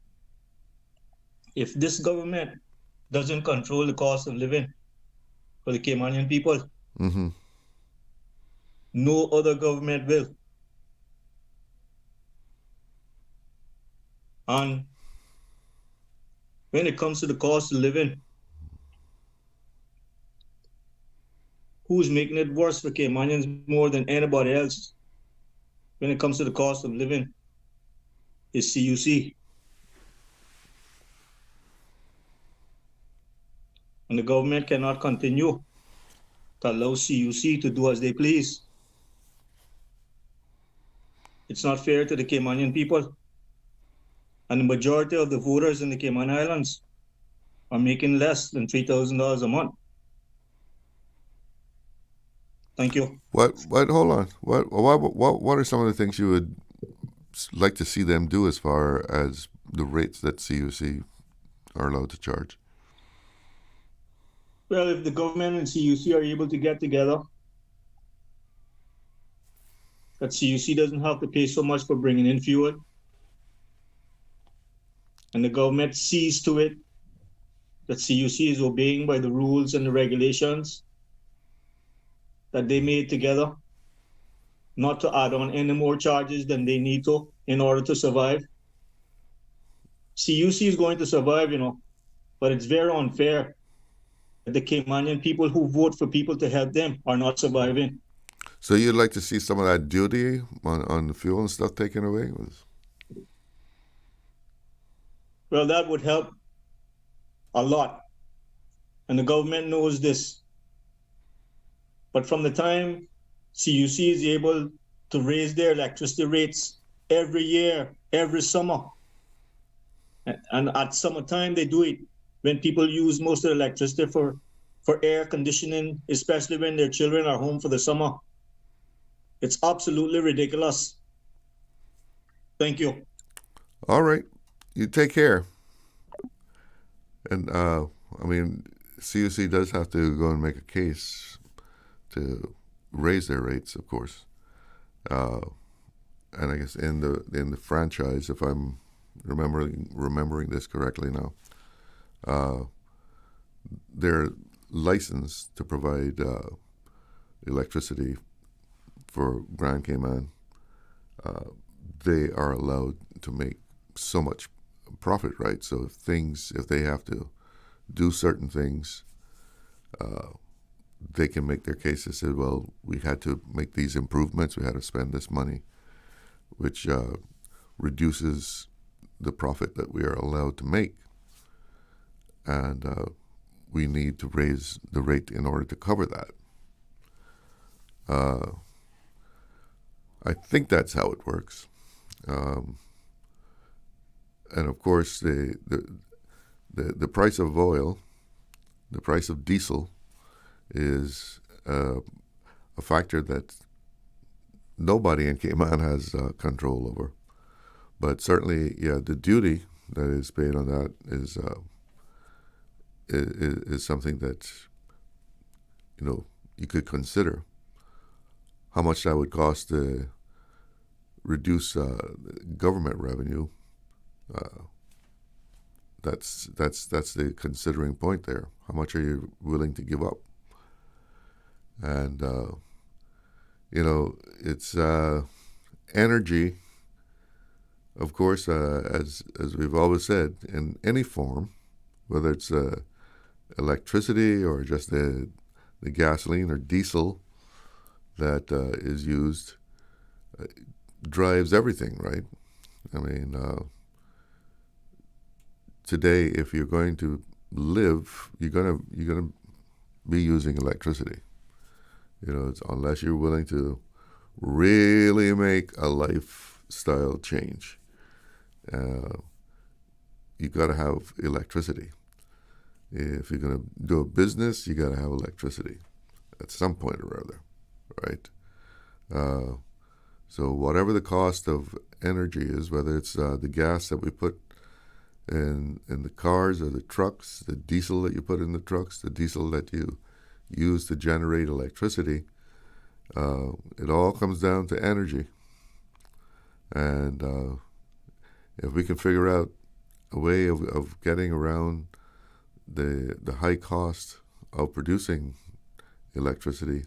if this government doesn't control the cost of living for the Caymanian people, mm-hmm. No other government will. And when it comes to the cost of living, who's making it worse for Caymanians more than anybody else when it comes to the cost of living is CUC. And the government cannot continue to allow CUC to do as they please. It's not fair to the Caymanian people. And the majority of the voters in the Cayman Islands are making less than $3,000 a month. Thank you. Hold on. What are some of the things you would like to see them do as far as the rates that CUC are allowed to charge? Well, if the government and CUC are able to get together, that CUC doesn't have to pay so much for bringing in fuel, and the government sees to it that CUC is obeying by the rules and the regulations that they made together, not to add on any more charges than they need to in order to survive. CUC is going to survive, but it's very unfair that the Caymanian people who vote for people to help them are not surviving. So you'd like to see some of that duty on the fuel and stuff taken away? Well, that would help a lot. And the government knows this. But from the time CUC is able to raise their electricity rates every year, every summer, and at summertime they do it when people use most of the electricity for air conditioning, especially when their children are home for the summer. It's absolutely ridiculous. Thank you. All right. You take care. And, CUC does have to go and make a case to raise their rates, of course. And I guess in the franchise, if I'm remembering this correctly now, they're licensed to provide electricity for Grand Cayman. They are allowed to make so much profit, right? So if they have to do certain things, they can make their case and say, well, we had to make these improvements, we had to spend this money, which reduces the profit that we are allowed to make. And we need to raise the rate in order to cover that. I think that's how it works. of course, the price of oil, the price of diesel, is a factor that nobody in Cayman has control over. But certainly, yeah, the duty that is paid on that is something that, you could consider how much that would cost to reduce government revenue. That's the considering point there. How much are you willing to give up? And it's energy. Of course, as we've always said, in any form, whether it's electricity or just the gasoline or diesel that is used, drives everything, right? I mean, today, if you're going to live, you're gonna be using electricity. Unless you're willing to really make a lifestyle change, you got to have electricity. If you're going to do a business, you got to have electricity at some point or other, right? So whatever the cost of energy is, whether it's the gas that we put in the cars or the trucks, the diesel that you put in the trucks, the diesel that you use to generate electricity, it all comes down to energy. And if we can figure out a way of getting around the high cost of producing electricity,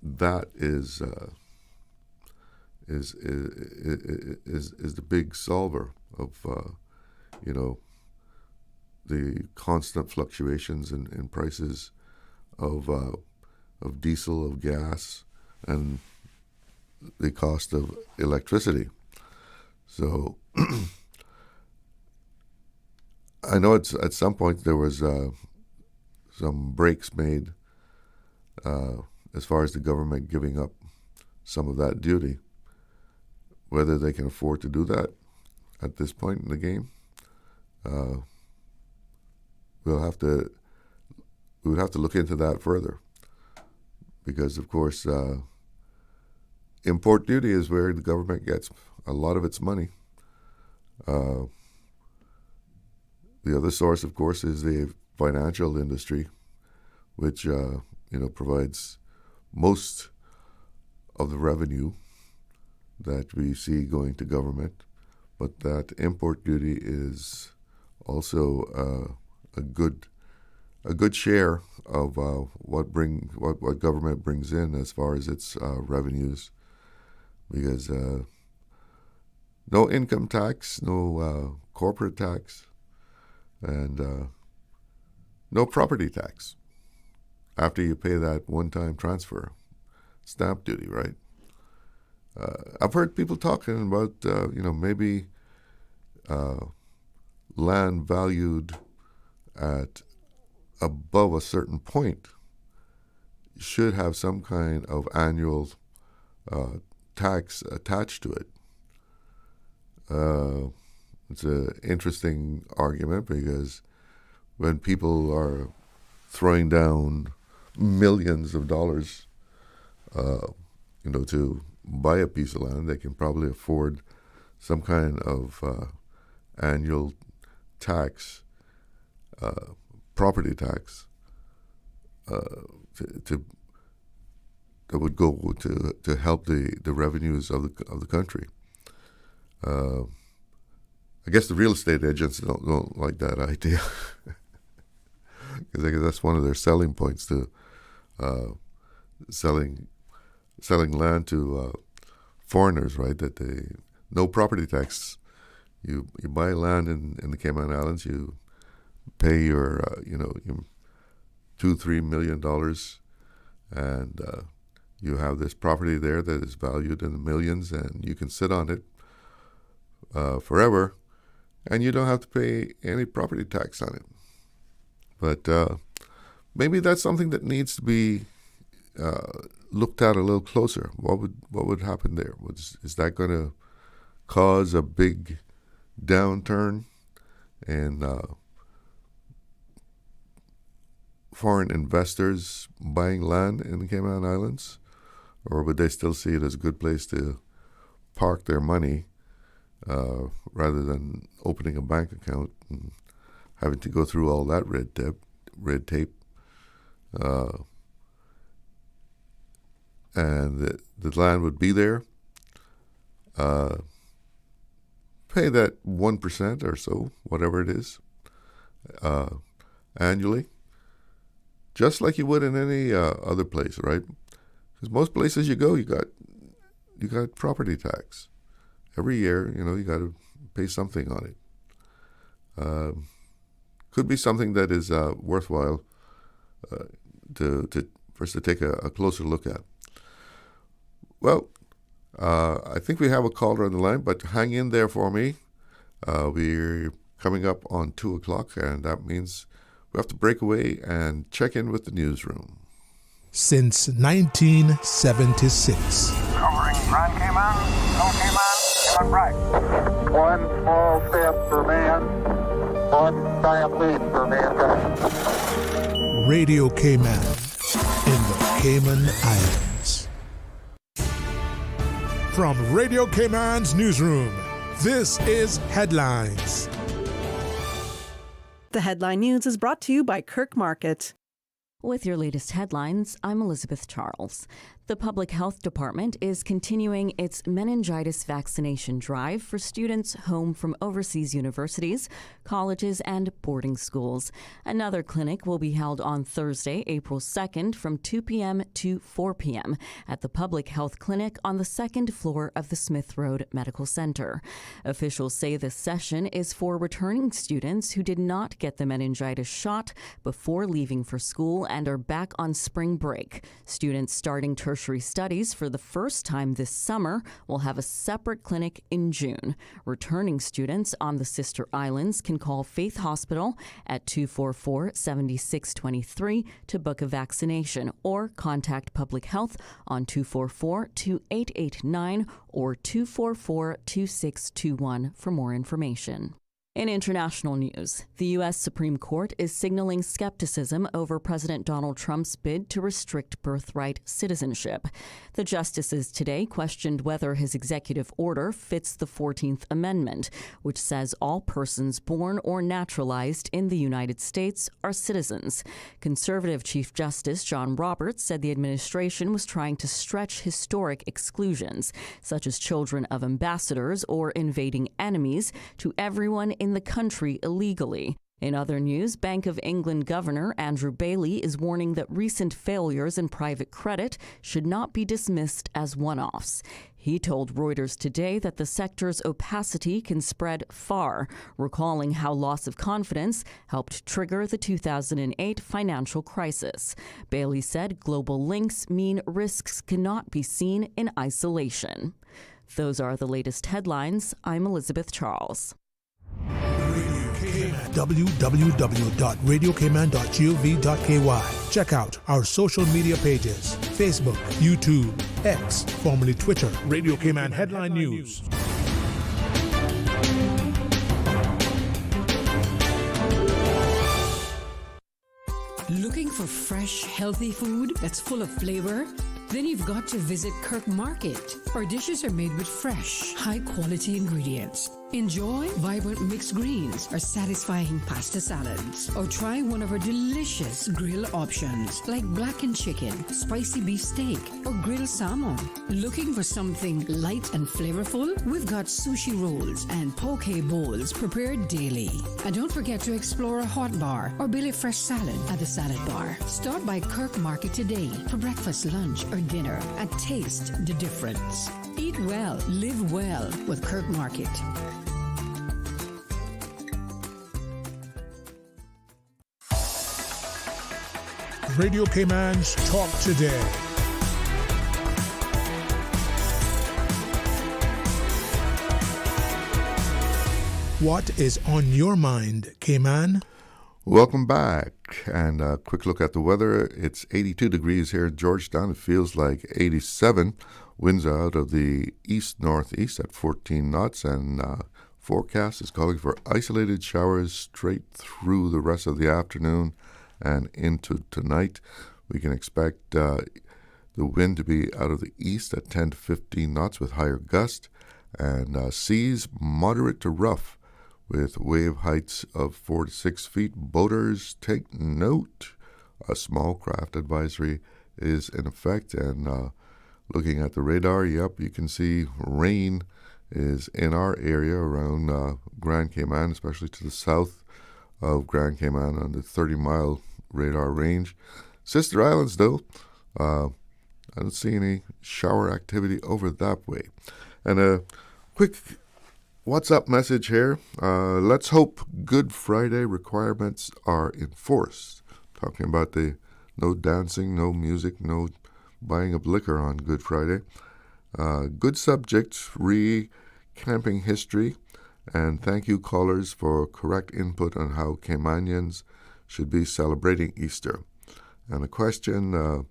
that is the big solver of the constant fluctuations in prices of diesel, of gas, and the cost of electricity. So I know at some point there was some breaks made as far as the government giving up some of that duty. Whether they can afford to do that at this point in the game, we would have to look into that further, because of course import duty is where the government gets a lot of its money. The other source, of course, is the financial industry, which provides most of the revenue that we see going to government. But that import duty is also a good share of what government brings in as far as its revenues, because no income tax, no corporate tax, and no property tax after you pay that one-time transfer stamp duty, right? I've heard people talking about maybe land valued at above a certain point should have some kind of annual tax attached to it. It's an interesting argument, because when people are throwing down millions of dollars, to buy a piece of land, they can probably afford some kind of annual tax, property tax, that would go to help the revenues of the country. I guess the real estate agents don't like that idea, because I guess that's one of their selling points, to selling land to foreigners, right? That no property tax. You buy land in the Cayman Islands, you pay your your $2-3 million, and you have this property there that is valued in the millions, and you can sit on it forever, and you don't have to pay any property tax on it. But maybe that's something that needs to be looked at a little closer. What would happen there? Is that going to cause a big downturn in foreign investors buying land in the Cayman Islands, or would they still see it as a good place to park their money rather than opening a bank account and having to go through all that red tape? And the land would be there. Pay that 1% or so, whatever it is, annually, just like you would in any other place, right? Because most places you go, you got property tax every year. You got to pay something on it. Could be something that is worthwhile for us to take a closer look at. Well, I think we have a caller on the line, but hang in there for me. We're coming up on 2 o'clock, and that means we have to break away and check in with the newsroom. Since 1976. Covering Grand Cayman, Low Cayman, Cayman right. One small step for man, one giant leap for mankind. Radio Cayman in the Cayman Islands. From Radio Cayman's newsroom, this is Headlines. The Headline News is brought to you by Kirk Market. With your latest headlines, I'm Elizabeth Charles. The Public Health Department is continuing its meningitis vaccination drive for students home from overseas universities, colleges, and boarding schools. Another clinic will be held on Thursday, April 2nd from 2 p.m. to 4 p.m. at the Public Health Clinic on the second floor of the Smith Road Medical Center. Officials say this session is for returning students who did not get the meningitis shot before leaving for school and are back on spring break. Students starting tertiary studies for the first time this summer will have a separate clinic in June. Returning students on the sister islands can call Faith Hospital at 244-7623 to book a vaccination, or contact Public Health on 244-2889 or 244-2621 for more information. In international news, the U.S. Supreme Court is signaling skepticism over President Donald Trump's bid to restrict birthright citizenship. The justices today questioned whether his executive order fits the 14th Amendment, which says all persons born or naturalized in the United States are citizens. Conservative Chief Justice John Roberts said the administration was trying to stretch historic exclusions, such as children of ambassadors or invading enemies, to everyone in the country illegally. In other news, Bank of England Governor Andrew Bailey is warning that recent failures in private credit should not be dismissed as one-offs. He told Reuters today that the sector's opacity can spread far, recalling how loss of confidence helped trigger the 2008 financial crisis. Bailey said global links mean risks cannot be seen in isolation. Those are the latest headlines. I'm Elizabeth Charles. www.radiocayman.gov.ky. Check out our social media pages: Facebook, YouTube, X, formerly Twitter, Radio Cayman Headline News. Looking for fresh, healthy food that's full of flavor? Then you've got to visit Kirk Market. Our dishes are made with fresh, high-quality ingredients. Enjoy vibrant mixed greens or satisfying pasta salads. Or try one of our delicious grill options like blackened chicken, spicy beef steak, or grilled salmon. Looking for something light and flavorful? We've got sushi rolls and poke bowls prepared daily. And don't forget to explore a hot bar or Billy Fresh salad at the salad bar. Stop by Kirk Market today for breakfast, lunch, or dinner and taste the difference. Eat well, live well with Kirk Market. Radio Cayman's Talk Today. What is on your mind, Cayman? Welcome back, and a quick look at the weather. It's 82 degrees here in Georgetown. It feels like 87. Winds out of the east-northeast at 14 knots, and forecast is calling for isolated showers straight through the rest of the afternoon and into tonight. We can expect the wind to be out of the east at 10 to 15 knots with higher gusts, and seas moderate to rough with wave heights of 4 to 6 feet. Boaters, take note. A small craft advisory is in effect, and looking at the radar, yep, you can see rain is in our area around Grand Cayman, especially to the south of Grand Cayman on the 30-mile radar range. Sister Islands, though, I don't see any shower activity over that way. And a quick WhatsApp message here. Let's hope Good Friday requirements are enforced. Talking about the no dancing, no music, no buying of liquor on Good Friday. Good subject, camping history, and thank you callers for correct input on how Caymanians should be celebrating Easter. And a question,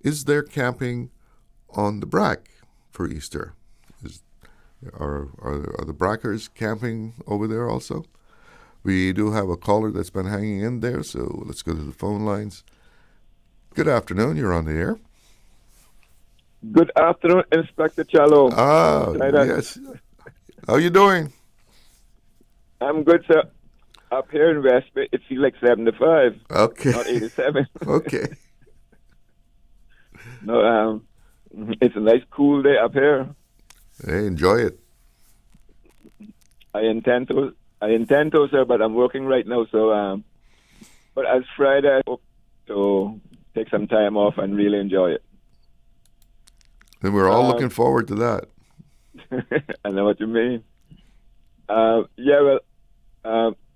is there camping on the Brack for Easter? Are the Brackers camping over there also? We do have a caller that's been hanging in there, so let's go to the phone lines. Good afternoon, you're on the air. Good afternoon, Inspector Chalo. Yes. How you doing? I'm good, sir. Up here in West Bay, it feels like 75. Okay. Not 87. Okay. No, it's a nice, cool day up here. Hey, enjoy it. I intend to, sir, but I'm working right now, so, but as Friday, I hope to take some time off and really enjoy it. And we're all looking forward to that. I know what you mean.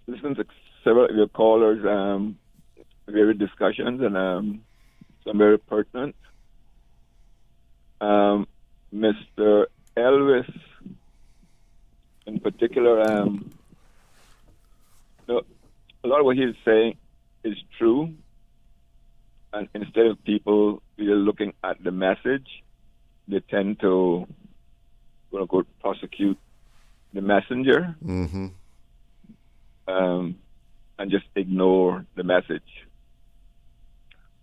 Listen to several of your callers, very discussions, and some very pertinent. Mr. Elvis, in particular, a lot of what he's saying is true. And instead of people really looking at the message, they tend to, quote unquote, prosecute the messenger, and just ignore the message.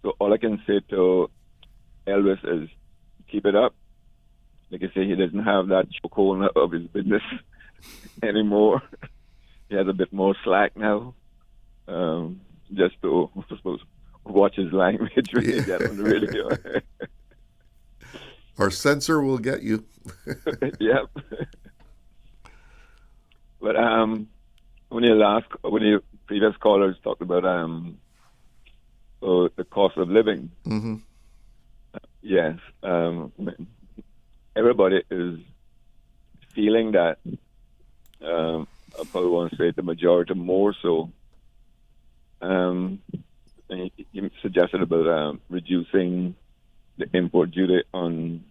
So all I can say to Elvis is keep it up. Like I say, he doesn't have that chokehold of his business anymore. He has a bit more slack now. Just to, I suppose, watch his language when you get on the radio. Our censor will get you. Yep. But when your previous callers talked about the cost of living, yes, everybody is feeling that. I probably want to say the majority more so. And he suggested about reducing the import duty on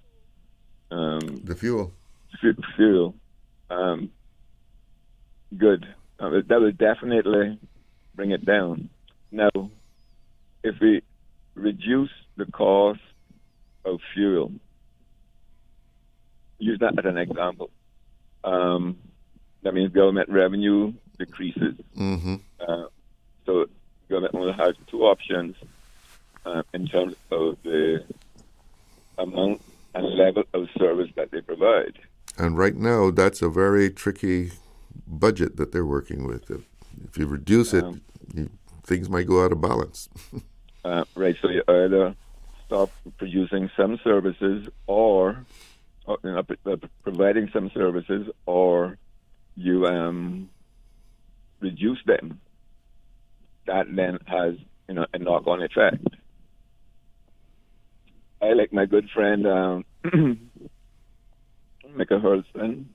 the fuel. Fuel. Good. That will definitely bring it down. Now, if we reduce the cost of fuel, use that as an example. That means government revenue decreases. So government will have two options in terms of the amount and level of service that they provide. And right now, that's a very tricky budget that they're working with. If you reduce it, things might go out of balance. Right, so you either stop producing some services or providing some services, or you reduce them. That then has a knock-on effect. I, like my good friend Micah Hurlston,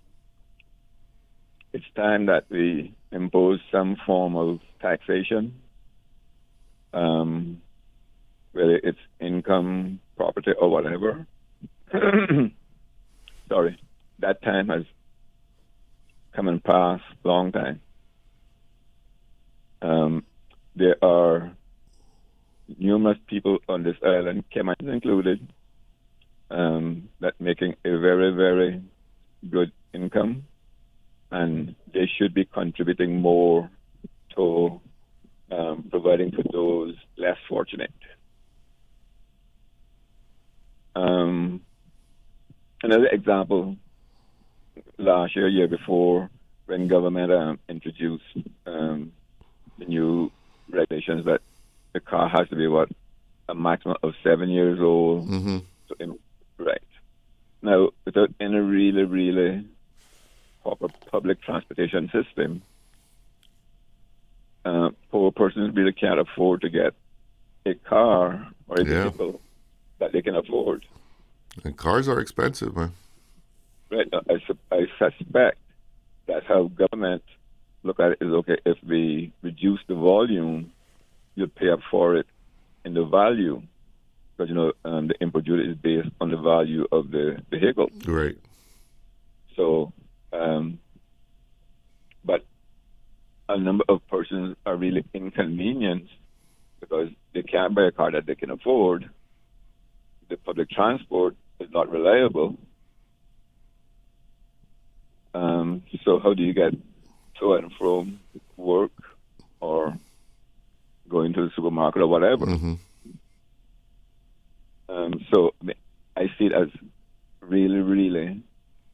it's time that we impose some form of taxation, whether it's income, property, or whatever. Sorry, that time has come and passed long time. There are numerous people on this island, Caymans included, that making a very, very good income. and they should be contributing more to providing for those less fortunate. Another example, last year before, when government introduced the new regulations that the car has to be a maximum of 7 years old. Mm-hmm. Right. Now, without any really proper public transportation system, poor persons really can't afford to get a car or a vehicle that they can afford. And cars are expensive, man. Right. Now, I suspect that's how government look at it is, okay, if we reduce the volume, you'll pay up for it in the value. Because, the import duty is based on the value of the vehicle. Right. So, but a number of persons are really inconvenienced because they can't buy a car that they can afford. The public transport is not reliable. So how do you get to and from work or going to the supermarket or whatever? Mm-hmm. So I see it as really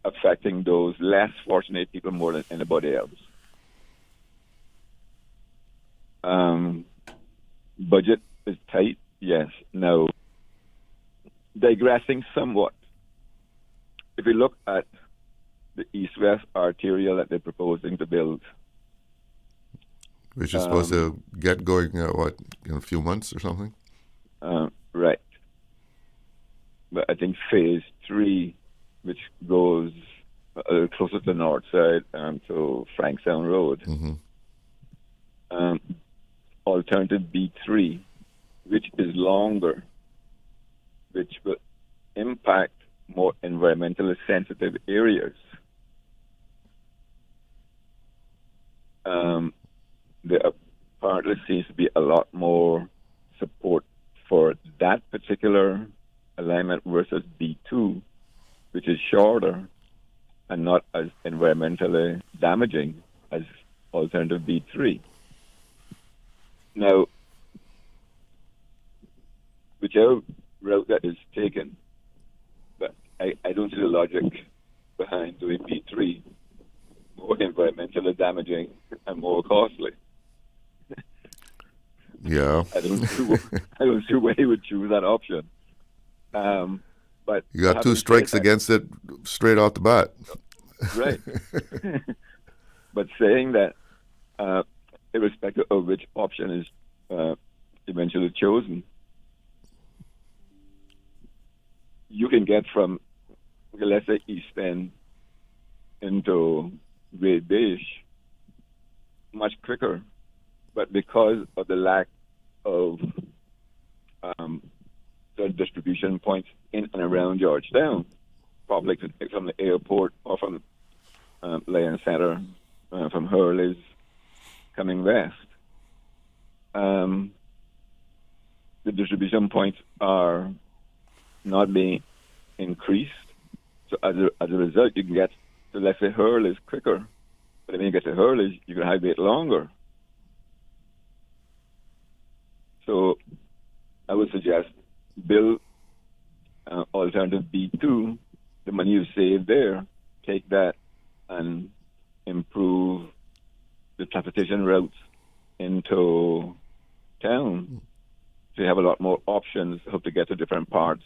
affecting those less fortunate people more than anybody else. Budget is tight, yes. Now, digressing somewhat, if you look at the east-west arterial that they're proposing to build, which is supposed to get going, in a few months or something? Right. But I think phase 3, which goes a little closer to the north side to Frankstown Road, alternative B3, which is longer, which will impact more environmentally sensitive areas. There apparently seems to be a lot more support for that particular alignment versus B2, which is shorter and not as environmentally damaging as alternative B3. Now, whichever route that is taken, but I don't see the logic behind doing B3, more environmentally damaging and more costly. Yeah. I don't see why he would choose that option. But you got two strikes against it straight off the bat. Right. But saying that, irrespective of which option is eventually chosen, you can get from, let's say, East End into Great Beige much quicker. But because of the lack of the distribution points in and around Georgetown, probably from the airport or from Lion Center, from Hurley's coming west, the distribution points are not being increased. So as a result, you can get to, let's say, Hurley's quicker. But when you get to Hurley's, you can have to wait longer. So I would suggest build alternative B2, the money you save there, take that and improve the transportation routes into town. So you have a lot more options how to get to different parts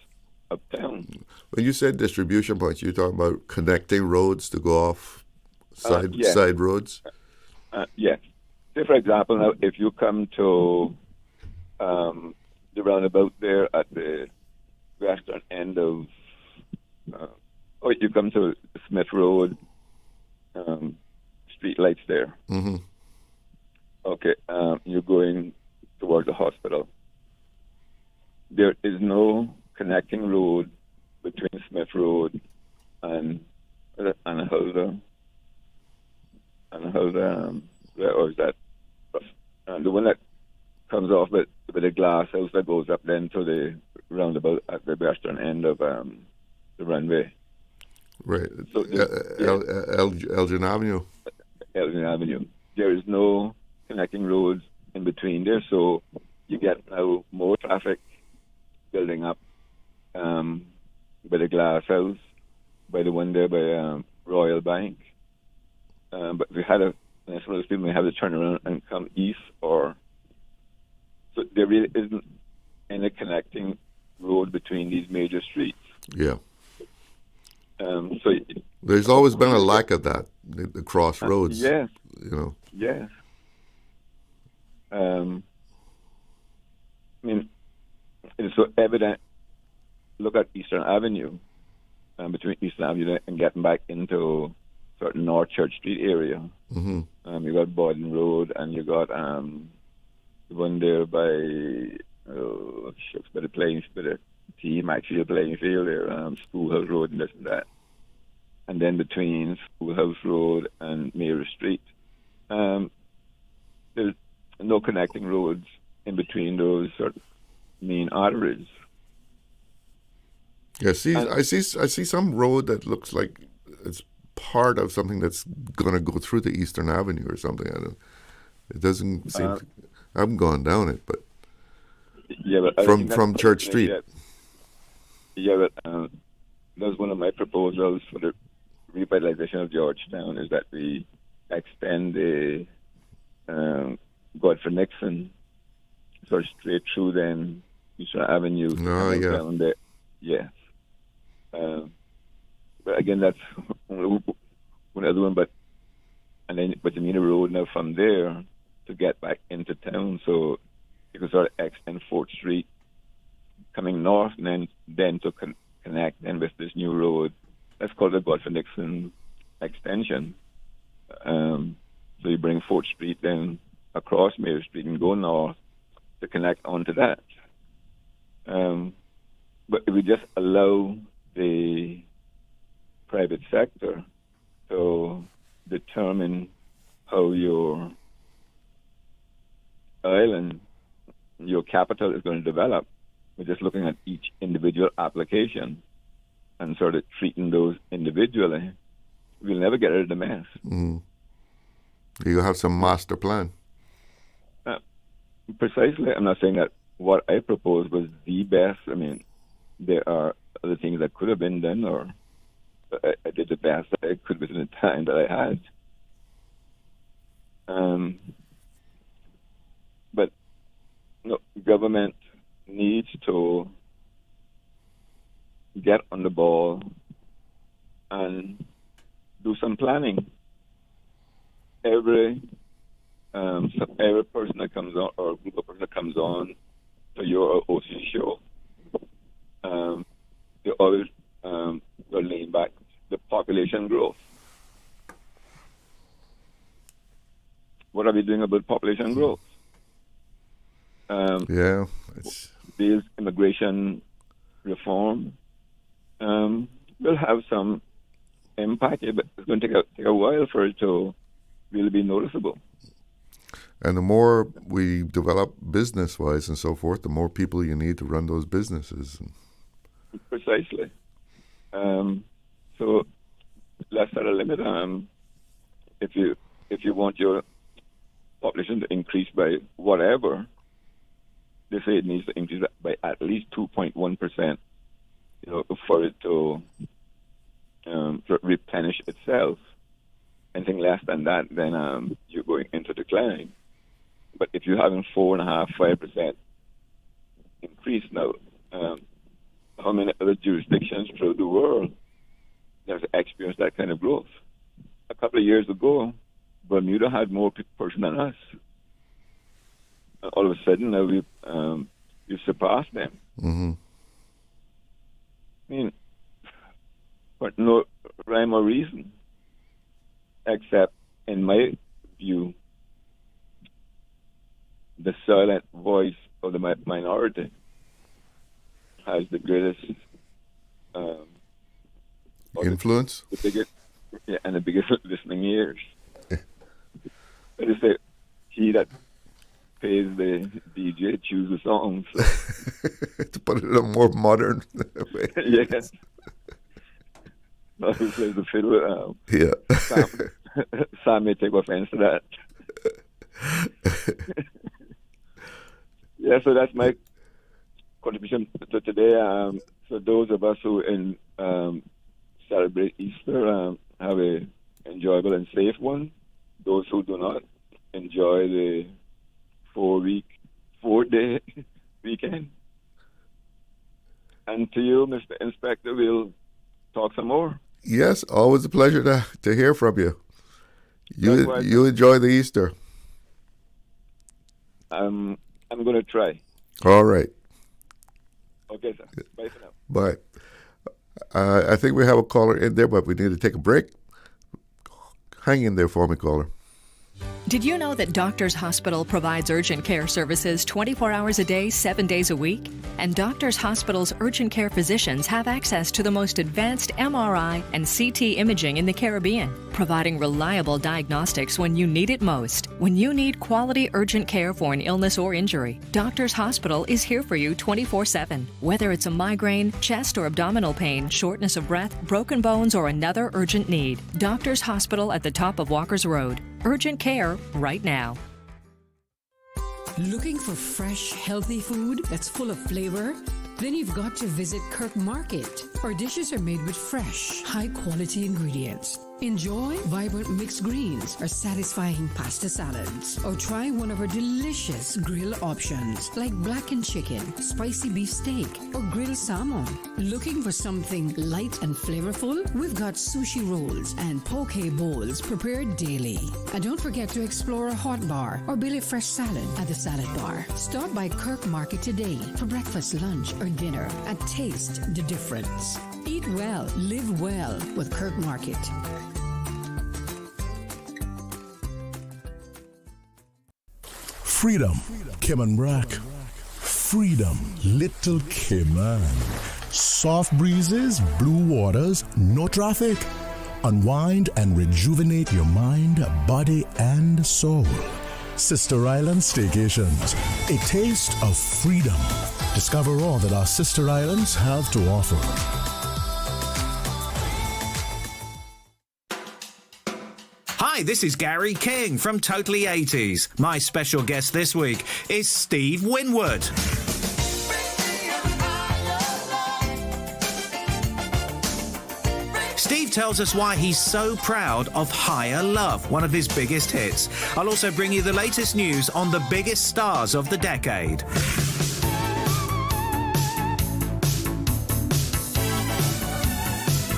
of town. When you said distribution points, you're talking about connecting roads to go off side roads? Yes. Say, for example, now if you come to the roundabout there at the western end of, or you come to Smith Road, street lights there. Mm-hmm. Okay, you're going towards the hospital. There is no connecting road between Smith Road and Hulda. Or is that the one that comes off with a glass house that goes up then to the roundabout at the western end of the runway? Right. So Elgin Avenue. Elgin Avenue. There is no connecting roads in between there, so you get now more traffic building up by the Glass House, by the one there by Royal Bank. But we had some of those people may have to turn around and come east, or so there really isn't any connecting road between these major streets. Yeah. So there's always been a lack of that, the crossroads. Yes. You know. Yes. I mean, it's so evident. Look at Eastern Avenue, between Eastern Avenue and getting back into sort of North Church Street area. Mm-hmm. You got Borden Road, and you got the one there by by the playing, by the team actually playing field there, Schoolhouse Road and this and that. And then between Schoolhouse Road and Mary Street, there's no connecting roads in between those sort of main arteries. Yeah, I see some road that looks like it's part of something that's going to go through the Eastern Avenue or something. It doesn't seem. I haven't gone down it, but but from Church Street. But that's one of my proposals for the revitalization of Georgetown, is that we extend the Godfrey Nixon sort of straight through then Eastern Avenue. Down there. Yes. But again, that's one other one. But you need a road now from there to get back into town, so you can sort of extend 4th Street coming north, and then to connect then with this new road. That's called the Godfrey Nixon extension. So you bring 4th Street then across Mary Street and go north to connect onto that. But if we just allow the private sector to determine how your island, your capital is going to develop, we're just looking at each individual application and sort of treating those individually, we'll never get rid of the mess. Mm. You have some master plan. Precisely. I'm not saying that what I proposed was the best. I mean, there are other things that could have been done, or I did the best that I could within the time that I had. But government needs to get on the ball and do some planning. Every person that comes on, or group of person that comes on to your OC show, they always lean back the population growth. What are we doing about population growth? These immigration reform will have some impact, but it's going to take a while for it to really be noticeable. And the more we develop business-wise and so forth, the more people you need to run those businesses. Precisely. So let's set a limit. If you want your population to increase by whatever, they say it needs to increase by at least 2.1%. For it to replenish itself. Anything less than that, then you're going into decline. But if you're having 4.5%, 5% increase now, how many other jurisdictions throughout the world have experienced that kind of growth? A couple of years ago, Bermuda had more person than us. All of a sudden, now we've surpassed them. Mm-hmm. I mean, for no rhyme or reason, except, in my view, the silent voice of the minority has the greatest influence, and the biggest listening ears. I just say, he that pays the DJ chooses the songs. To put it in a more modern way. Yes. who plays the fiddle. Yeah. Sam may take offense to that. Yeah, so that's my contribution to today. So those of us who celebrate Easter have a enjoyable and safe one. Those who do not, enjoy the 4-day weekend. And to you, Mr. Inspector, we'll talk some more. Yes, always a pleasure to hear from you. You enjoy the Easter. I'm going to try. All right. Okay, sir. Bye for now. Bye. I think we have a caller in there, but we need to take a break. Hang in there for me, caller. Did you know that Doctors Hospital provides urgent care services 24 hours a day, 7 days a week? And Doctors Hospital's urgent care physicians have access to the most advanced MRI and CT imaging in the Caribbean, providing reliable diagnostics when you need it most. When you need quality urgent care for an illness or injury, Doctors Hospital is here for you 24/7. Whether it's a migraine, chest or abdominal pain, shortness of breath, broken bones, or another urgent need, Doctors Hospital at the top of Walker's Road. Urgent care right now. Looking for fresh, healthy food that's full of flavor? Then you've got to visit Kirk Market. Our dishes are made with fresh, high-quality ingredients. Enjoy vibrant mixed greens or satisfying pasta salads. Or try one of our delicious grill options like blackened chicken, spicy beef steak, or grilled salmon. Looking for something light and flavorful? We've got sushi rolls and poke bowls prepared daily. And don't forget to explore a hot bar or Billy Fresh salad at the salad bar. Stop by Kirk Market today for breakfast, lunch, or dinner and taste the difference. Eat well, live well with Kirk Market. Freedom, Cayman Brack. Freedom, Little Cayman. Soft breezes, blue waters, no traffic. Unwind and rejuvenate your mind, body, and soul. Sister Island Staycations, a taste of freedom. Discover all that our sister islands have to offer. Hi, this is Gary King from Totally 80s. My special guest this week is Steve Winwood. Steve tells us why he's so proud of Higher Love, one of his biggest hits. I'll also bring you the latest news on the biggest stars of the decade.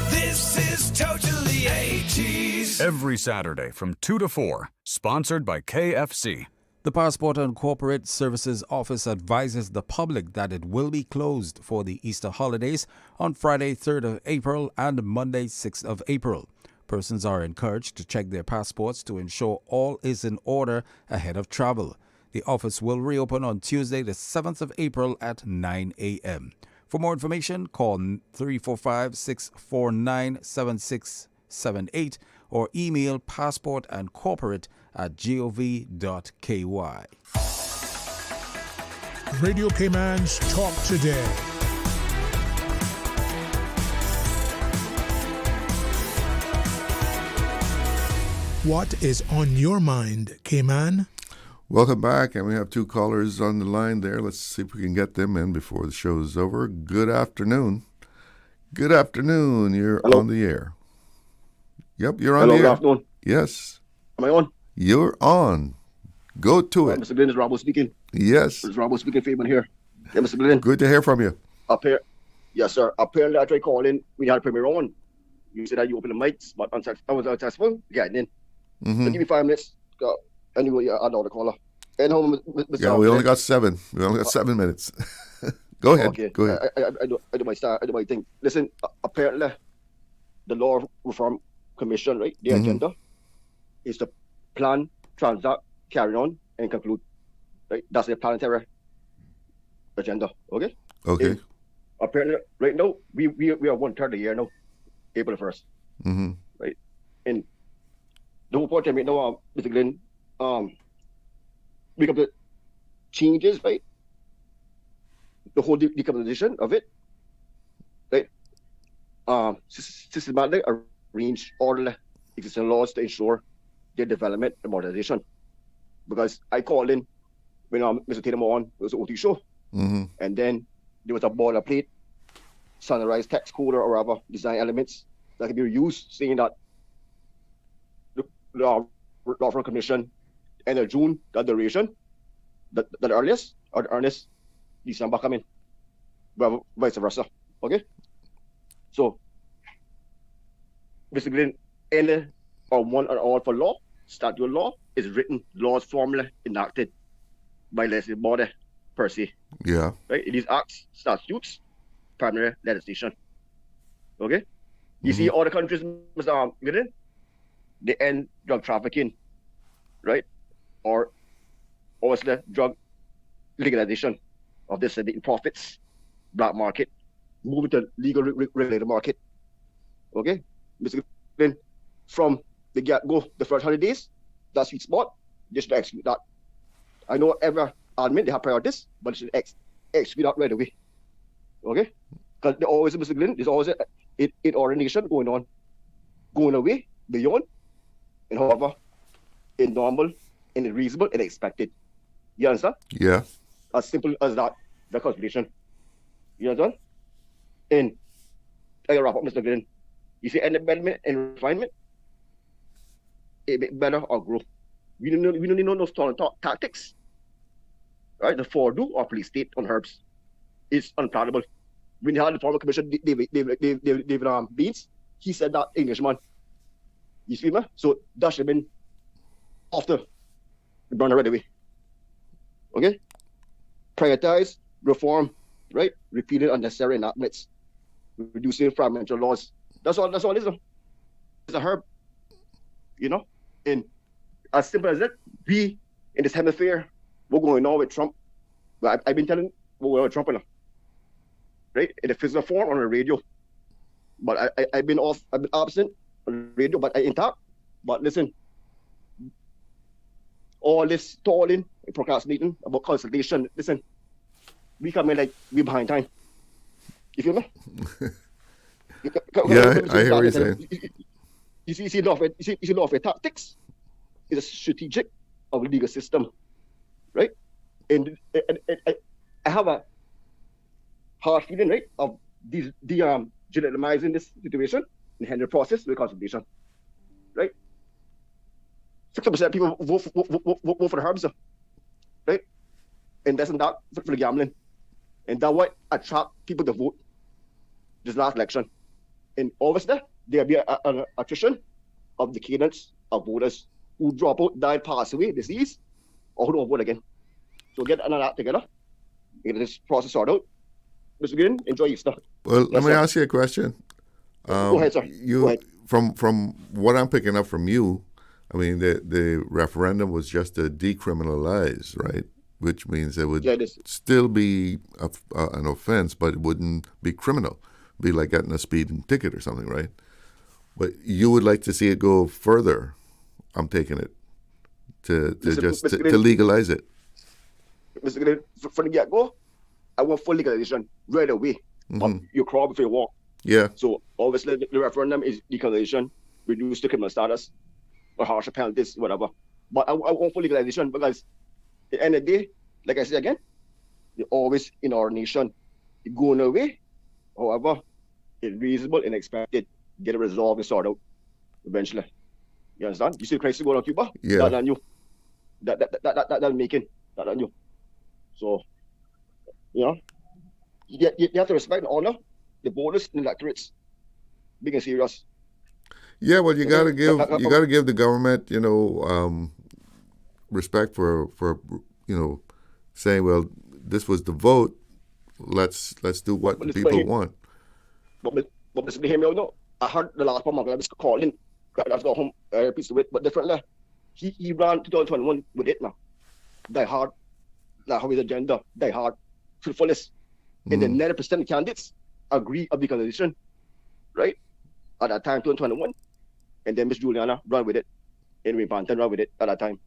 This is Totally 80s. Every Saturday from 2 to 4, sponsored by KFC. The Passport and Corporate Services Office advises the public that it will be closed for the Easter holidays on Friday, 3rd of April and Monday, 6th of April. Persons are encouraged to check their passports to ensure all is in order ahead of travel. The office will reopen on Tuesday, the 7th of April at 9 a.m. For more information, call 345-649-7678 or email passportandcorporate@gov.ky. Radio Cayman's Talk Today. What is on your mind, Cayman? Welcome back, and we have two callers on the line there. Let's see if we can get them in before the show is over. Good afternoon. Good afternoon. You're Hello. On the air. Yep, you're on Hello, the good air. afternoon. Yes. Am I on? You're on. Go to it. Mr. Glenn, is Robbo speaking. Yes. It's Robbo speaking for everyone here. Yeah, Mr. Glenn. Good to hear from you. Yes, sir. Apparently, I tried calling. We had a premiere on. You said that you opened the mics, but I was unsuccessful. Yeah, and then. Mm-hmm. So give me 5 minutes. Anyway, I know the caller. And home, Yeah, we only got 7. We only got 7 minutes. Go ahead. Okay. Go ahead. I do my start. I do my thing. Listen, apparently, the Law Reform Commission, right? The agenda is to plan, transact, carry on, and conclude. Right? That's the planetary agenda. Okay. Okay. And apparently, right now we are 1/3 of the year now, April 1st. Mm-hmm. Right. And the whole point I made now, Mr. Glenn, we got the changes, right? The whole decomposition of it, right? systematic, arranged, orderly existing laws to ensure their development and modernization. Because I called in when Mr. Tatum on, it was an OT show, and then there was a boilerplate, sunrise text code or other design elements that can be used, saying that the law firm commission end of June, the duration, the earliest or the earnest December coming, but vice versa. Okay, so basically, any or one or all for law, statute law is written, laws formally enacted by legislative body per se. Yeah. Right? It is acts, statutes, primary legislation. Okay? You see all the countries, Mr. Gideon, they end drug trafficking, right? Or obviously drug legalization of this profits, black market, moving to legal regulated market. Okay? Mr. Gideon, from the get-go, the first 100 days, that sweet spot, just to execute that. I know every admin, they have priorities, but they should execute that right away. Okay? Because there always, Mr. Glenn, there's always an orientation going away, beyond, and however, in normal, and reasonable, and expected. You understand? Yeah. As simple as that, the calculation. You understand? And I wrap up, Mr. Glenn. You see, any development and refinement, it make better or grow. We don't need no stolen tactics. Right? The fordo or police state on herbs is unpardonable. When you had the former commissioner David Beans, he said that Englishman. You see me? So that should have been after the burn right away. Okay? Prioritize, reform, right? Repeated unnecessary enactments, reducing fragmentary laws. That's all it is. It's a herb. You know? And as simple as that, we in this hemisphere, we're going on with Trump. But I've been telling we're going with Trump now. Right? In the physical form on the radio. But I've been absent on the radio, but I intact. But listen, all this stalling and procrastinating about consultation, listen, we come in like we behind time. You feel me? Yeah, I hear what you're saying. You see law of tactics is a strategic of the legal system, right? And I have a hard feeling, right, of legitimizing this situation and handle the process with consultation, right? 60% people vote for the herbs, right? And that's not for the gambling, and that what attract people to vote this last election. And obviously, there'll be an attrition of the cadence of voters who drop out, die, pass away, disease, or who don't vote again. So get another act together, get this process sorted out. Mr. Green, enjoy Easter. Well, let me ask you a question. Go ahead, sir. Go ahead. From what I'm picking up from you, I mean, the referendum was just to decriminalize, right? Which means it would still be an offense, but it wouldn't be criminal. Be like getting a speeding ticket or something, right? But you would like to see it go further. I'm taking it to legalize it. Mr. Green, from the get-go, I want full legalization right away. You crawl before you walk. Yeah. So obviously the referendum is legalization, reduce the criminal status, or harsher penalties, whatever. But I want full legalization because at the end of the day, like I say again, you're always in our nation. You're going away. However, it's reasonable and expected. Get it resolved and sorted out eventually. You understand? You see the crisis going on in Cuba? Yeah. That's on you. That's making. That's on you. So, you know, you have to respect and honor the voters and electorates. Big and serious. Yeah, well, you gotta give the government, respect for saying, well, this was the vote. Let's do what the people want. But Mr. Hear me out now. I heard the last one, I was calling. Let's go home, piece of it, but differently. He ran 2021 with it now. Die hard. Like how his agenda, die hard to the fullest. And then 90% of candidates agree of the condition, right? At that time, 2021. And then Miss Juliana ran with it. And Banton ran with it at that time.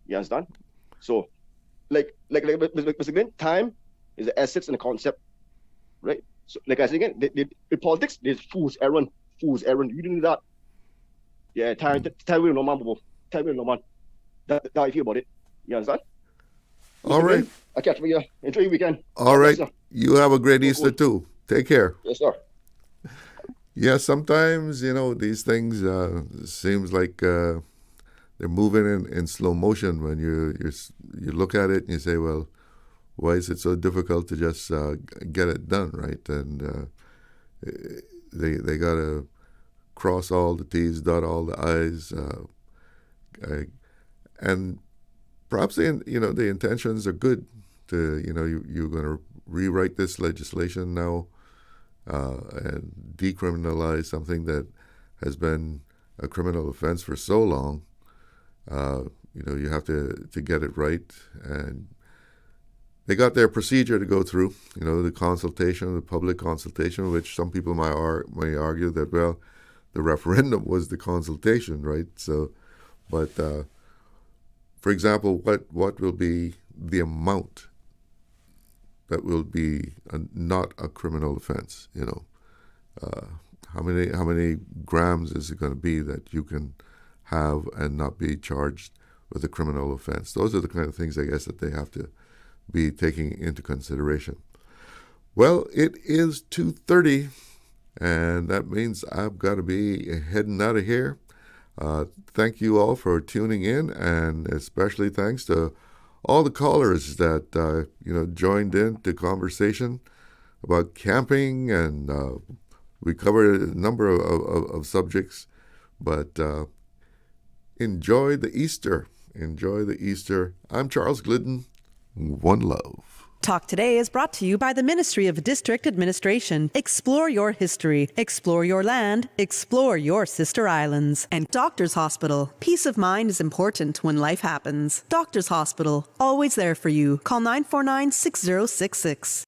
You understand? So, like Mr. Glenn, time is the essence and the concept, right? So, like I said again, in politics, there's fool's errand. You didn't do that. Yeah, tell me no man, Bobo. Tell me no man. That how I feel about it. You understand? All right. I catch me. Enjoy your weekend. All right. You have a great Easter too. Take care. Yes, sir. Yeah, sometimes, these things seems like they're moving in slow motion when you look at it and you say, well, why is it so difficult to just get it done, right? And they got to cross all the T's, dot all the I's, and perhaps the intentions are good. You're going to rewrite this legislation now and decriminalize something that has been a criminal offense for so long. You have to get it right, and they got their procedure to go through. The consultation, the public consultation, which some people may argue that, well, the referendum was the consultation, right? So, but for example, what will be the amount that will be not a criminal offense? How many grams is it going to be that you can have and not be charged with a criminal offense? Those are the kind of things, I guess, that they have to be taking into consideration. Well, it is 2:30, and that means I've got to be heading out of here. Thank you all for tuning in, and especially thanks to all the callers that joined in the conversation about camping, and we covered a number of subjects. But enjoy the Easter. Enjoy the Easter. I'm Charles Glidden. One love. Talk Today is brought to you by the Ministry of District Administration. Explore your history. Explore your land. Explore your sister islands. And Doctors Hospital. Peace of mind is important when life happens. Doctors Hospital. Always there for you. Call 949-6066.